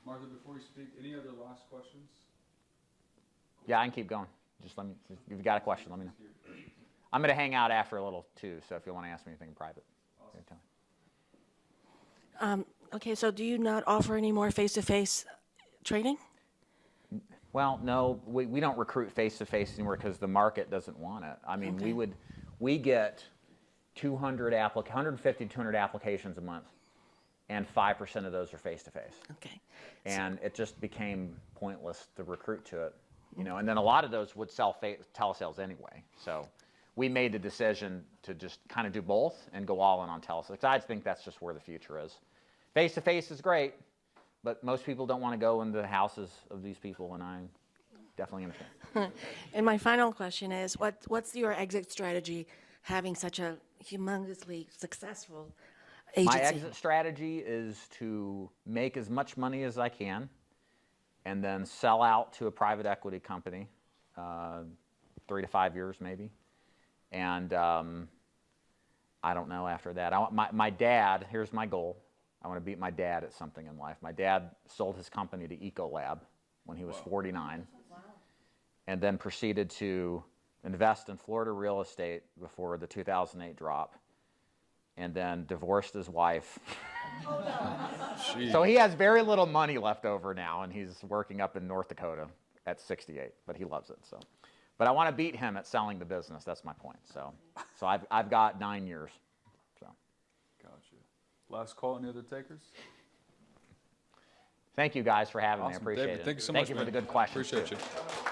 Martha, before you speak, any other last questions? Yeah, I can keep going. Just let me, if you've got a question, let me know. I'm going to hang out after a little too, so if you want to ask me anything in private, tell me. Okay, so do you not offer any more face-to-face training? Well, no, we don't recruit face-to-face anymore because the market doesn't want it. I mean, we get 150 to 200 applications a month, and 5% of those are face-to-face. Okay. And it just became pointless to recruit to it, and then a lot of those would sell telesales anyway. So we made the decision to just kind of do both and go all in on telesales. I think that's just where the future is. Face-to-face is great, but most people don't want to go into the houses of these people, and I definitely understand. And my final question is, what's your exit strategy having such a humongously successful agency? My exit strategy is to make as much money as I can and then sell out to a private equity company, 3 to 5 years maybe. And I don't know after that. My dad, here's my goal. I want to beat my dad at something in life. My dad sold his company to Ecolab when he was 49, and then proceeded to invest in Florida real estate before the 2008 drop, and then divorced his wife. So he has very little money left over now, and he's working up in North Dakota at 68, but he loves it. But I want to beat him at selling the business. That's my point. So I've got 9 years. So Gotcha. Last call. Any other takers? thank you guys for having me. I Awesome. appreciate David, it. thank you so much, Thank you for man. the good questions. Appreciate too. you.